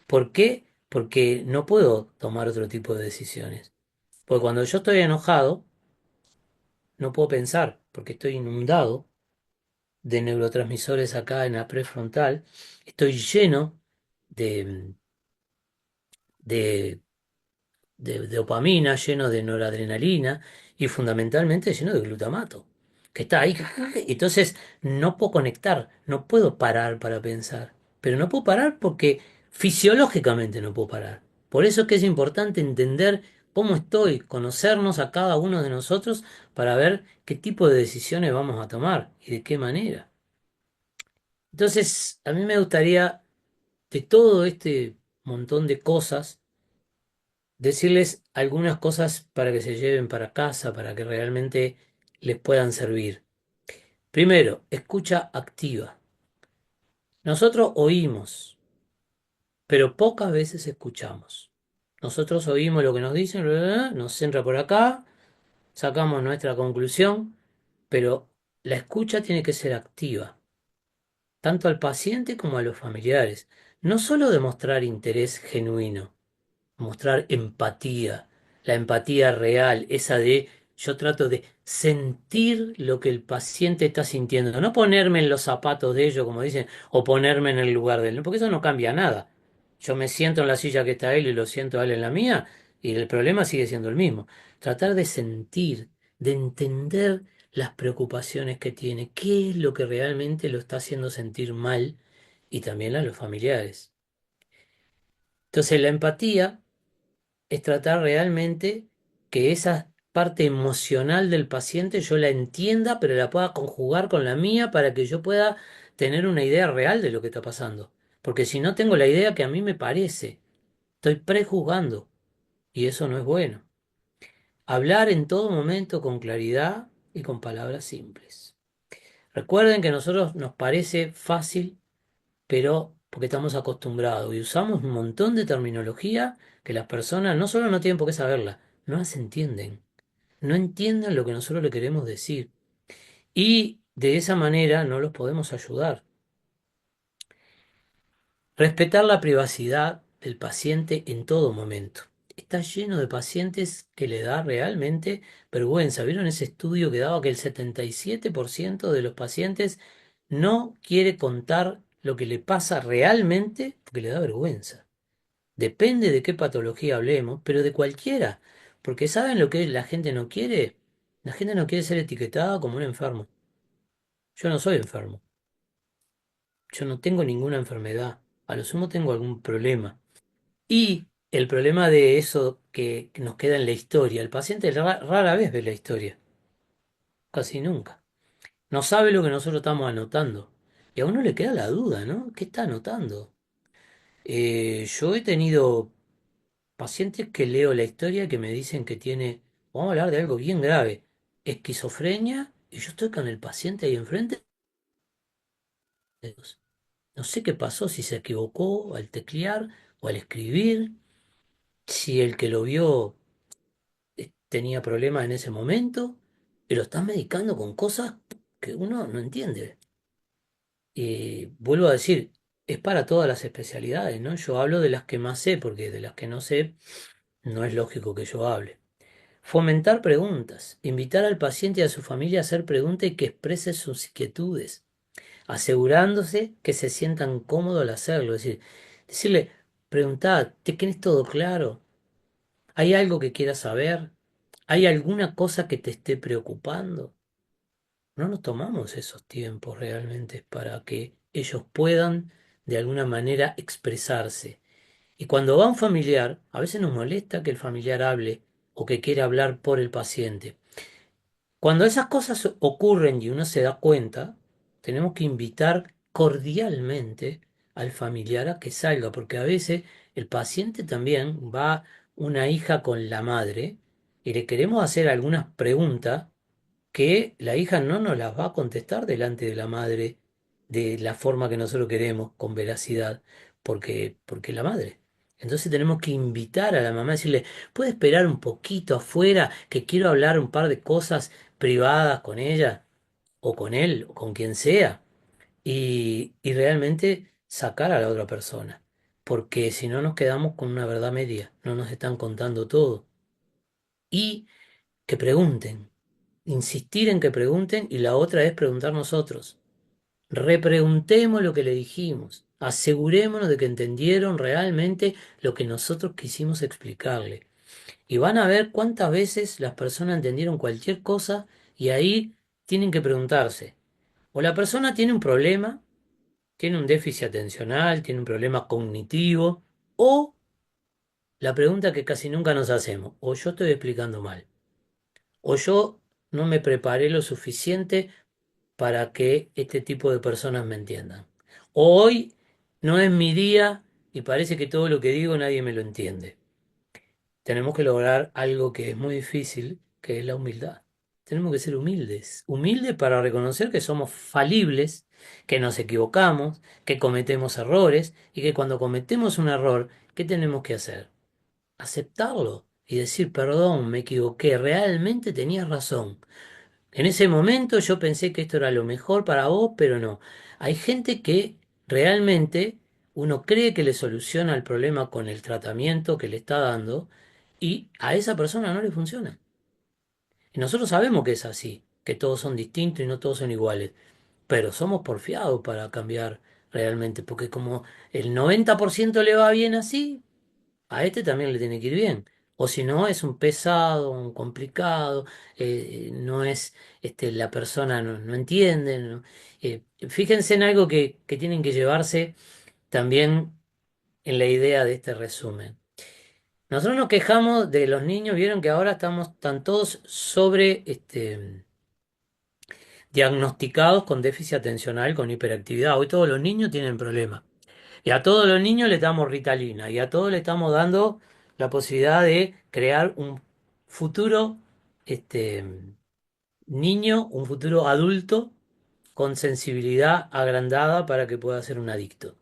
¿Por qué? Porque no puedo tomar otro tipo de decisiones. Porque cuando yo estoy enojado, no puedo pensar porque estoy inundado de neurotransmisores acá en la prefrontal. Estoy lleno de, de, de dopamina, lleno de noradrenalina y fundamentalmente lleno de glutamato, que está ahí. Entonces no puedo conectar, no puedo parar para pensar, pero no puedo parar porque fisiológicamente no puedo parar. Por eso es que es importante entender cómo estoy, conocernos a cada uno de nosotros para ver qué tipo de decisiones vamos a tomar y de qué manera. Entonces, a mí me gustaría, de todo este montón de cosas, decirles algunas cosas para que se lleven para casa, para que realmente les puedan servir. Primero, escucha activa. Nosotros oímos, pero pocas veces escuchamos. Nosotros oímos lo que nos dicen, bla, bla, bla, nos entra por acá, sacamos nuestra conclusión, pero la escucha tiene que ser activa, tanto al paciente como a los familiares. No solo demostrar interés genuino, mostrar empatía, la empatía real, esa de yo trato de sentir lo que el paciente está sintiendo, no ponerme en los zapatos de ellos, como dicen, o ponerme en el lugar de él, porque eso no cambia nada. Yo me siento en la silla que está él y lo siento a él en la mía, y el problema sigue siendo el mismo. Tratar de sentir, de entender las preocupaciones que tiene, qué es lo que realmente lo está haciendo sentir mal, y también a los familiares. Entonces, la empatía es tratar realmente que esa parte emocional del paciente yo la entienda, pero la pueda conjugar con la mía para que yo pueda tener una idea real de lo que está pasando. Porque si no tengo la idea que a mí me parece, estoy prejuzgando y eso no es bueno. Hablar en todo momento con claridad y con palabras simples. Recuerden que a nosotros nos parece fácil, pero porque estamos acostumbrados y usamos un montón de terminología que las personas no solo no tienen por qué saberla, no las entienden, no entienden lo que nosotros le queremos decir y de esa manera no los podemos ayudar. Respetar la privacidad del paciente en todo momento. Está lleno de pacientes que le da realmente vergüenza. ¿Vieron ese estudio que daba que el 77% de los pacientes no quiere contar lo que le pasa realmente porque le da vergüenza? Depende de qué patología hablemos, pero de cualquiera. Porque ¿saben lo que la gente no quiere? La gente no quiere ser etiquetada como un enfermo. Yo no soy enfermo. Yo no tengo ninguna enfermedad. A lo sumo tengo algún problema. Y el problema de eso que nos queda en la historia, el paciente rara vez ve la historia, casi nunca. No sabe lo que nosotros estamos anotando. Y a uno le queda la duda, ¿no? ¿Qué está anotando? Yo he tenido pacientes que leo la historia que me dicen que tiene, vamos a hablar de algo bien grave, esquizofrenia, y yo estoy con el paciente ahí enfrente. No sé qué pasó, si se equivocó al teclear o al escribir, si el que lo vio tenía problemas en ese momento, pero están medicando con cosas que uno no entiende. Y vuelvo a decir, es para todas las especialidades, ¿no? Yo hablo de las que más sé, porque de las que no sé, no es lógico que yo hable. Fomentar preguntas, invitar al paciente y a su familia a hacer preguntas y que exprese sus inquietudes, asegurándose que se sientan cómodos al hacerlo. Es decir, decirle, preguntad, ¿te tienes todo claro? ¿Hay algo que quieras saber? ¿Hay alguna cosa que te esté preocupando? No nos tomamos esos tiempos realmente para que ellos puedan de alguna manera expresarse. Y cuando va un familiar, a veces nos molesta que el familiar hable o que quiera hablar por el paciente. Cuando esas cosas ocurren y uno se da cuenta, tenemos que invitar cordialmente al familiar a que salga, porque a veces el paciente también va una hija con la madre y le queremos hacer algunas preguntas que la hija no nos las va a contestar delante de la madre de la forma que nosotros queremos, con veracidad, porque es la madre. Entonces tenemos que invitar a la mamá a decirle, ¿puede esperar un poquito afuera que quiero hablar un par de cosas privadas con ella o con él o con quien sea? Y realmente sacar a la otra persona, porque si no nos quedamos con una verdad media, no nos están contando todo. Y que pregunten, insistir en que pregunten y la otra es preguntar nosotros. Repreguntemos lo que le dijimos, asegurémonos de que entendieron realmente lo que nosotros quisimos explicarle. Y van a ver cuántas veces las personas entendieron cualquier cosa y ahí tienen que preguntarse. O la persona tiene un problema, tiene un déficit atencional, tiene un problema cognitivo, o la pregunta que casi nunca nos hacemos, o yo estoy explicando mal, o yo no me preparé lo suficiente para que este tipo de personas me entiendan. O hoy no es mi día y parece que todo lo que digo nadie me lo entiende. Tenemos que lograr algo que es muy difícil, que es la humildad. Tenemos que ser humildes, humildes para reconocer que somos falibles, que nos equivocamos, que cometemos errores y que cuando cometemos un error, ¿qué tenemos que hacer? Aceptarlo y decir, perdón, me equivoqué, realmente tenías razón. En ese momento yo pensé que esto era lo mejor para vos, pero no. Hay gente que realmente uno cree que le soluciona el problema con el tratamiento que le está dando y a esa persona no le funciona. Y nosotros sabemos que es así, que todos son distintos y no todos son iguales, pero somos porfiados para cambiar realmente, porque como el 90% le va bien así, a este también le tiene que ir bien. O si no, es un pesado, un complicado, no es, la persona no entiende. Fíjense en algo que tienen que llevarse también en la idea de este resumen. Nosotros nos quejamos de los niños, vieron que ahora están todos sobre diagnosticados con déficit atencional, con hiperactividad. Hoy todos los niños tienen problemas. Y a todos los niños les damos Ritalina y a todos le estamos dando la posibilidad de crear un futuro este, niño, un futuro adulto con sensibilidad agrandada para que pueda ser un adicto.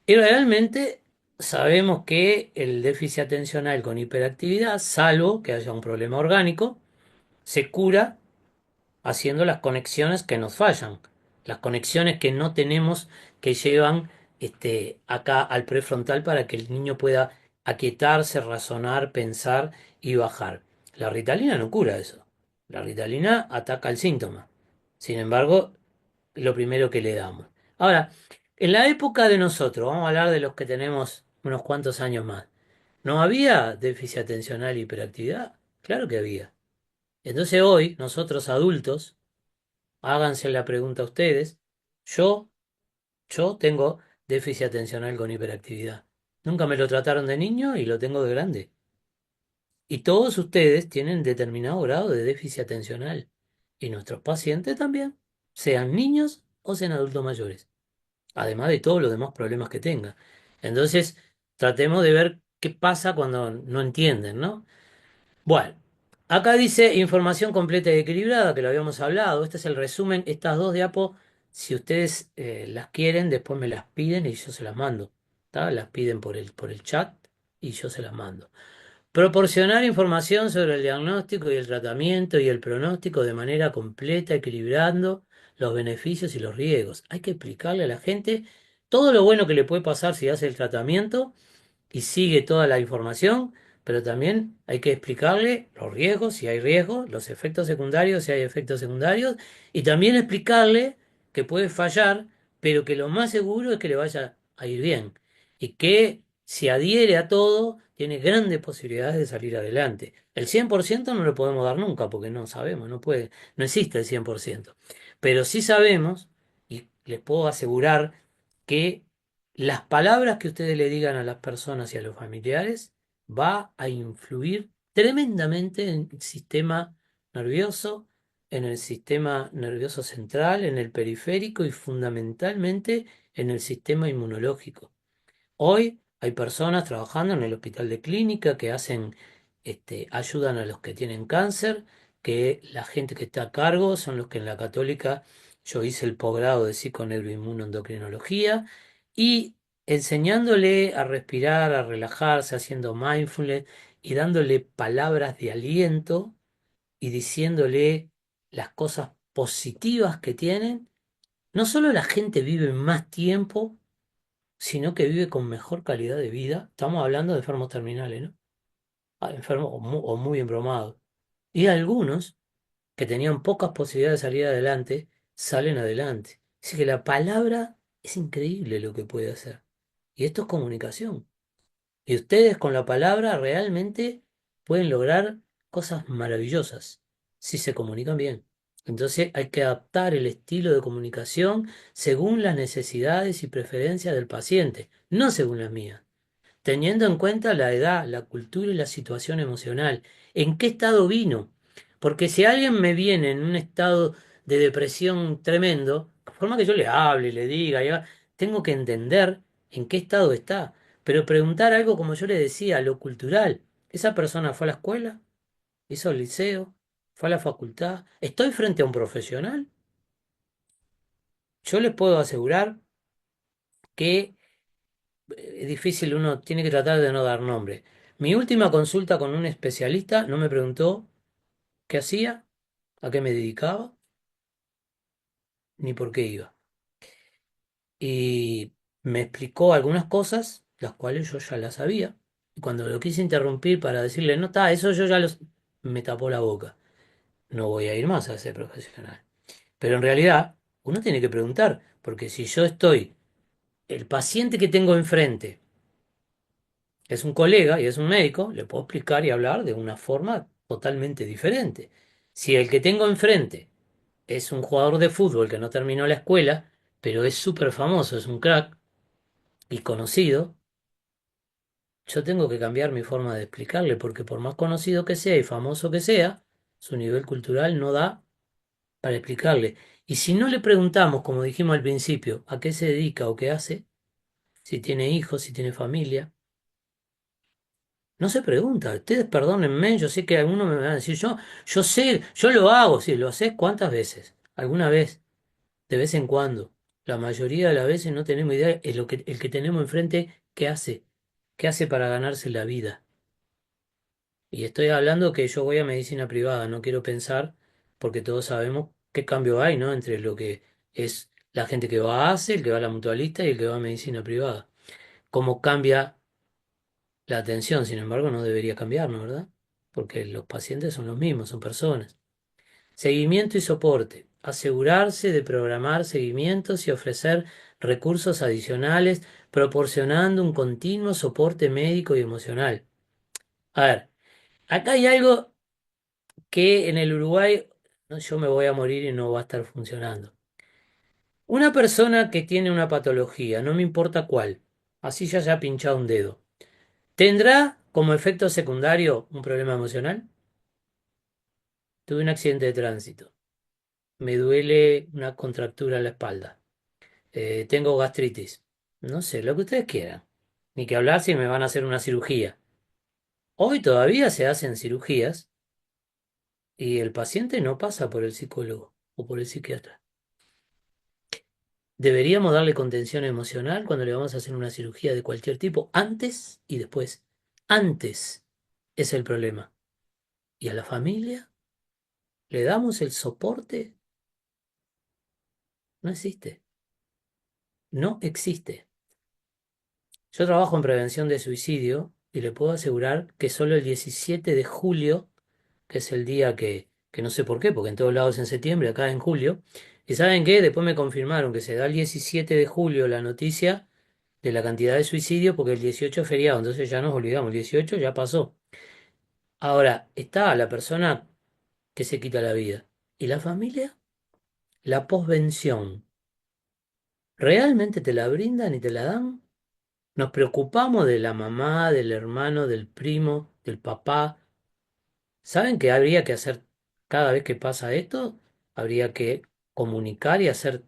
Y realmente sabemos que el déficit atencional con hiperactividad, salvo que haya un problema orgánico, se cura haciendo las conexiones que nos fallan, las conexiones que no tenemos que llevan acá al prefrontal para que el niño pueda aquietarse, razonar, pensar y bajar. La Ritalina no cura eso. La Ritalina ataca el síntoma. Sin embargo, lo primero que le damos. Ahora, en la época de nosotros, vamos a hablar de los que tenemos unos cuantos años más, ¿no había déficit atencional e hiperactividad? Claro que había. Entonces hoy, nosotros adultos, háganse la pregunta ustedes. Yo, yo tengo déficit atencional con hiperactividad. Nunca me lo trataron de niño y lo tengo de grande. Y todos ustedes tienen determinado grado de déficit atencional. Y nuestros pacientes también, sean niños o sean adultos mayores. Además de todos los demás problemas que tengan. Entonces, tratemos de ver qué pasa cuando no entienden, ¿no? Bueno, acá dice información completa y equilibrada, que lo habíamos hablado. Este es el resumen. Estas dos diapos, si ustedes las quieren, después me las piden y yo se las mando. ¿Tá? Las piden por el chat y yo se las mando. Proporcionar información sobre el diagnóstico y el tratamiento y el pronóstico de manera completa, equilibrando los beneficios y los riesgos. Hay que explicarle a la gente todo lo bueno que le puede pasar si hace el tratamiento y sigue toda la información, pero también hay que explicarle los riesgos, si hay riesgos, los efectos secundarios, si hay efectos secundarios, y también explicarle que puede fallar, pero que lo más seguro es que le vaya a ir bien, y que si adhiere a todo, tiene grandes posibilidades de salir adelante. El 100% no lo podemos dar nunca, porque no sabemos, no puede, no existe el 100%, pero sí sabemos, y les puedo asegurar, que las palabras que ustedes le digan a las personas y a los familiares va a influir tremendamente en el sistema nervioso, en el sistema nervioso central, en el periférico y fundamentalmente en el sistema inmunológico. Hoy hay personas trabajando en el hospital de clínica que hacen, ayudan a los que tienen cáncer, que la gente que está a cargo son los que en la Católica yo hice el posgrado de psiconeuroinmunoendocrinología y enseñándole a respirar, a relajarse, haciendo mindfulness y dándole palabras de aliento y diciéndole las cosas positivas que tienen, no solo la gente vive más tiempo, sino que vive con mejor calidad de vida. Estamos hablando de enfermos terminales, ¿no? Enfermos o muy embromados. Y algunos que tenían pocas posibilidades de salir adelante, salen adelante. Así que la palabra es increíble lo que puede hacer. Y esto es comunicación. Y ustedes con la palabra realmente pueden lograr cosas maravillosas si se comunican bien. Entonces hay que adaptar el estilo de comunicación según las necesidades y preferencias del paciente, no según las mías, teniendo en cuenta la edad, la cultura y la situación emocional. ¿En qué estado vino? Porque si alguien me viene en un estado de depresión tremendo, por forma que yo le hable, le diga, tengo que entender en qué estado está. Pero preguntar algo como yo le decía, lo cultural. ¿Esa persona fue a la escuela? ¿Hizo el liceo? ¿Fue a la facultad? ¿Estoy frente a un profesional? Yo les puedo asegurar que es difícil, uno tiene que tratar de no dar nombre. Mi última consulta con un especialista no me preguntó qué hacía, a qué me dedicaba, ni por qué iba. Y me explicó algunas cosas, las cuales yo ya las sabía. Y cuando lo quise interrumpir para decirle, no está, eso yo ya lo... me tapó la boca. No voy a ir más a ese profesional. Pero en realidad, uno tiene que preguntar, porque si yo estoy, el paciente que tengo enfrente, es un colega y es un médico, le puedo explicar y hablar de una forma totalmente diferente. Si el que tengo enfrente es un jugador de fútbol que no terminó la escuela, pero es súper famoso, es un crack y conocido, yo tengo que cambiar mi forma de explicarle, porque por más conocido que sea y famoso que sea, su nivel cultural no da para explicarle. Y si no le preguntamos, como dijimos al principio, a qué se dedica o qué hace, si tiene hijos, si tiene familia, no se pregunta. Ustedes perdónenme, yo sé que algunos me van a decir, yo sé, yo lo hago, sí, lo haces cuántas veces, alguna vez, de vez en cuando. La mayoría de las veces no tenemos idea, es lo que, el que tenemos enfrente, qué hace para ganarse la vida. Y estoy hablando que yo voy a medicina privada, no quiero pensar, porque todos sabemos qué cambio hay, ¿no? Entre lo que es la gente que va a ACE, el que va a la mutualista y el que va a medicina privada. Cómo cambia la atención, sin embargo, no debería cambiar, ¿no? ¿Verdad? Porque los pacientes son los mismos, son personas. Seguimiento y soporte. Asegurarse de programar seguimientos y ofrecer recursos adicionales, proporcionando un continuo soporte médico y emocional. A ver, acá hay algo que en el Uruguay no, yo me voy a morir y no va a estar funcionando. Una persona que tiene una patología, no me importa cuál, así ya se ha pinchado un dedo, ¿tendrá como efecto secundario un problema emocional? Tuve un accidente de tránsito, me duele una contractura en la espalda, tengo gastritis, no sé, lo que ustedes quieran. Ni que hablar si me van a hacer una cirugía. Hoy todavía se hacen cirugías y el paciente no pasa por el psicólogo o por el psiquiatra. Deberíamos darle contención emocional cuando le vamos a hacer una cirugía de cualquier tipo, antes y después. Antes es el problema. ¿Y a la familia? ¿Le damos el soporte? No existe. No existe. Yo trabajo en prevención de suicidio y le puedo asegurar que solo el 17 de julio, que es el día que no sé por qué, porque en todos lados es en septiembre, acá es en julio, y ¿saben qué? Después me confirmaron que se da el 17 de julio la noticia de la cantidad de suicidios porque el 18 es feriado, entonces ya nos olvidamos, el 18 ya pasó. Ahora, está la persona que se quita la vida. ¿Y la familia? La posvención. ¿Realmente te la brindan y te la dan? Nos preocupamos de la mamá, del hermano, del primo, del papá. ¿Saben qué habría que hacer? Cada vez que pasa esto, habría que comunicar y hacer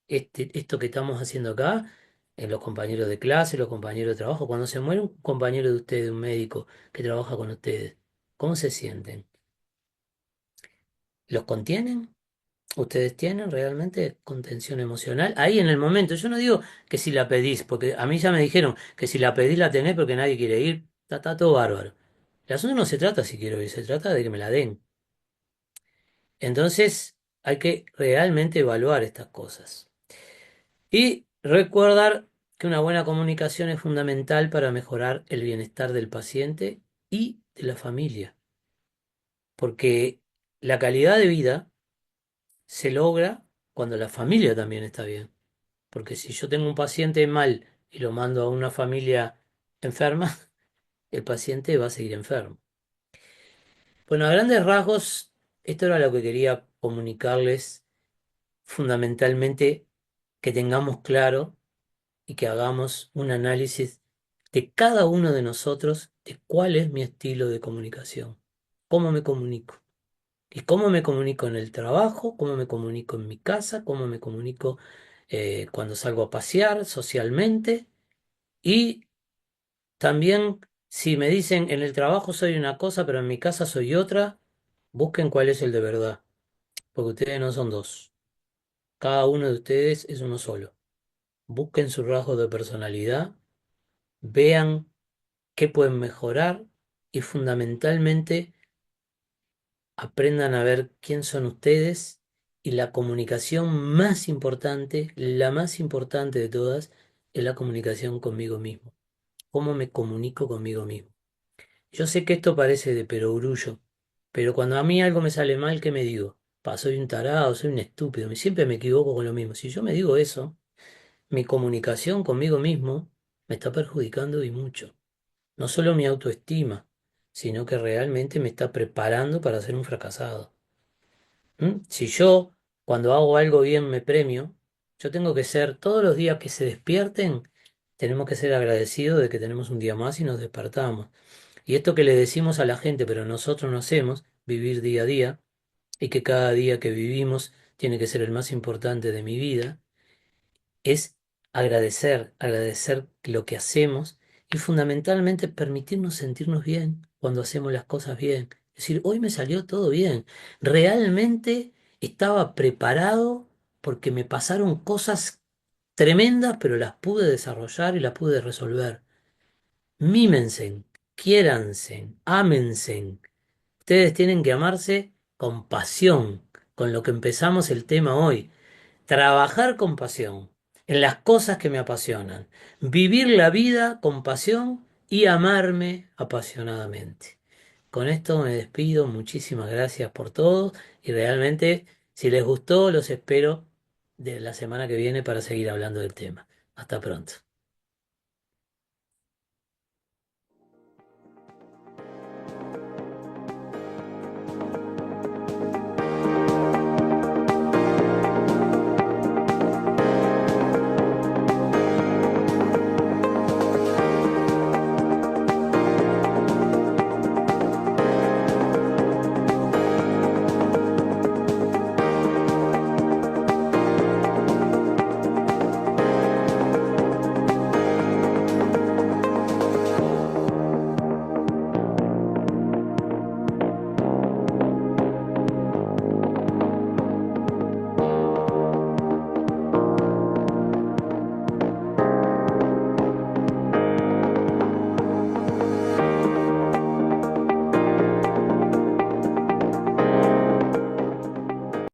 esto que estamos haciendo acá, en los compañeros de clase, los compañeros de trabajo. Cuando se muere un compañero de ustedes, un médico que trabaja con ustedes, ¿cómo se sienten? ¿Los contienen? ¿Ustedes tienen realmente contención emocional? Ahí en el momento, yo no digo que si la pedís, porque a mí ya me dijeron que si la pedís la tenés porque nadie quiere ir, está todo bárbaro. El asunto no se trata si quiero ir, se trata de que me la den. Entonces hay que realmente evaluar estas cosas. Y recordar que una buena comunicación es fundamental para mejorar el bienestar del paciente y de la familia, porque la calidad de vida se logra cuando la familia también está bien. Porque si yo tengo un paciente mal y lo mando a una familia enferma, el paciente va a seguir enfermo. Bueno, a grandes rasgos, esto era lo que quería comunicarles, fundamentalmente que tengamos claro y que hagamos un análisis de cada uno de nosotros de cuál es mi estilo de comunicación, cómo me comunico. Y cómo me comunico en el trabajo, cómo me comunico en mi casa, cómo me comunico cuando salgo a pasear socialmente. Y también, si me dicen en el trabajo soy una cosa, pero en mi casa soy otra, busquen cuál es el de verdad, porque ustedes no son dos. Cada uno de ustedes es uno solo. Busquen su rasgo de personalidad, vean qué pueden mejorar y fundamentalmente aprendan a ver quién son ustedes y la comunicación más importante, la más importante de todas, es la comunicación conmigo mismo. ¿Cómo me comunico conmigo mismo? Yo sé que esto parece de perogrullo, pero cuando a mí algo me sale mal, ¿qué me digo? Pa, soy un tarado, soy un estúpido, siempre me equivoco con lo mismo. Si yo me digo eso, mi comunicación conmigo mismo me está perjudicando y mucho. No solo mi autoestima, sino que realmente me está preparando para ser un fracasado. ¿Mm? Si yo, cuando hago algo bien, me premio, yo tengo que ser, todos los días que se despierten, tenemos que ser agradecidos de que tenemos un día más y nos despertamos. Y esto que le decimos a la gente, pero nosotros no hacemos, vivir día a día, y que cada día que vivimos tiene que ser el más importante de mi vida, es agradecer, agradecer lo que hacemos y fundamentalmente permitirnos sentirnos bien cuando hacemos las cosas bien. Es decir, hoy me salió todo bien. Realmente estaba preparado porque me pasaron cosas tremendas, pero las pude desarrollar y las pude resolver. Mímense, quiéranse, ámense. Ustedes tienen que amarse con pasión, con lo que empezamos el tema hoy. Trabajar con pasión en las cosas que me apasionan. Vivir la vida con pasión y amarme apasionadamente. Con esto me despido. Muchísimas gracias por todo. Y realmente, si les gustó, los espero de la semana que viene para seguir hablando del tema. Hasta pronto.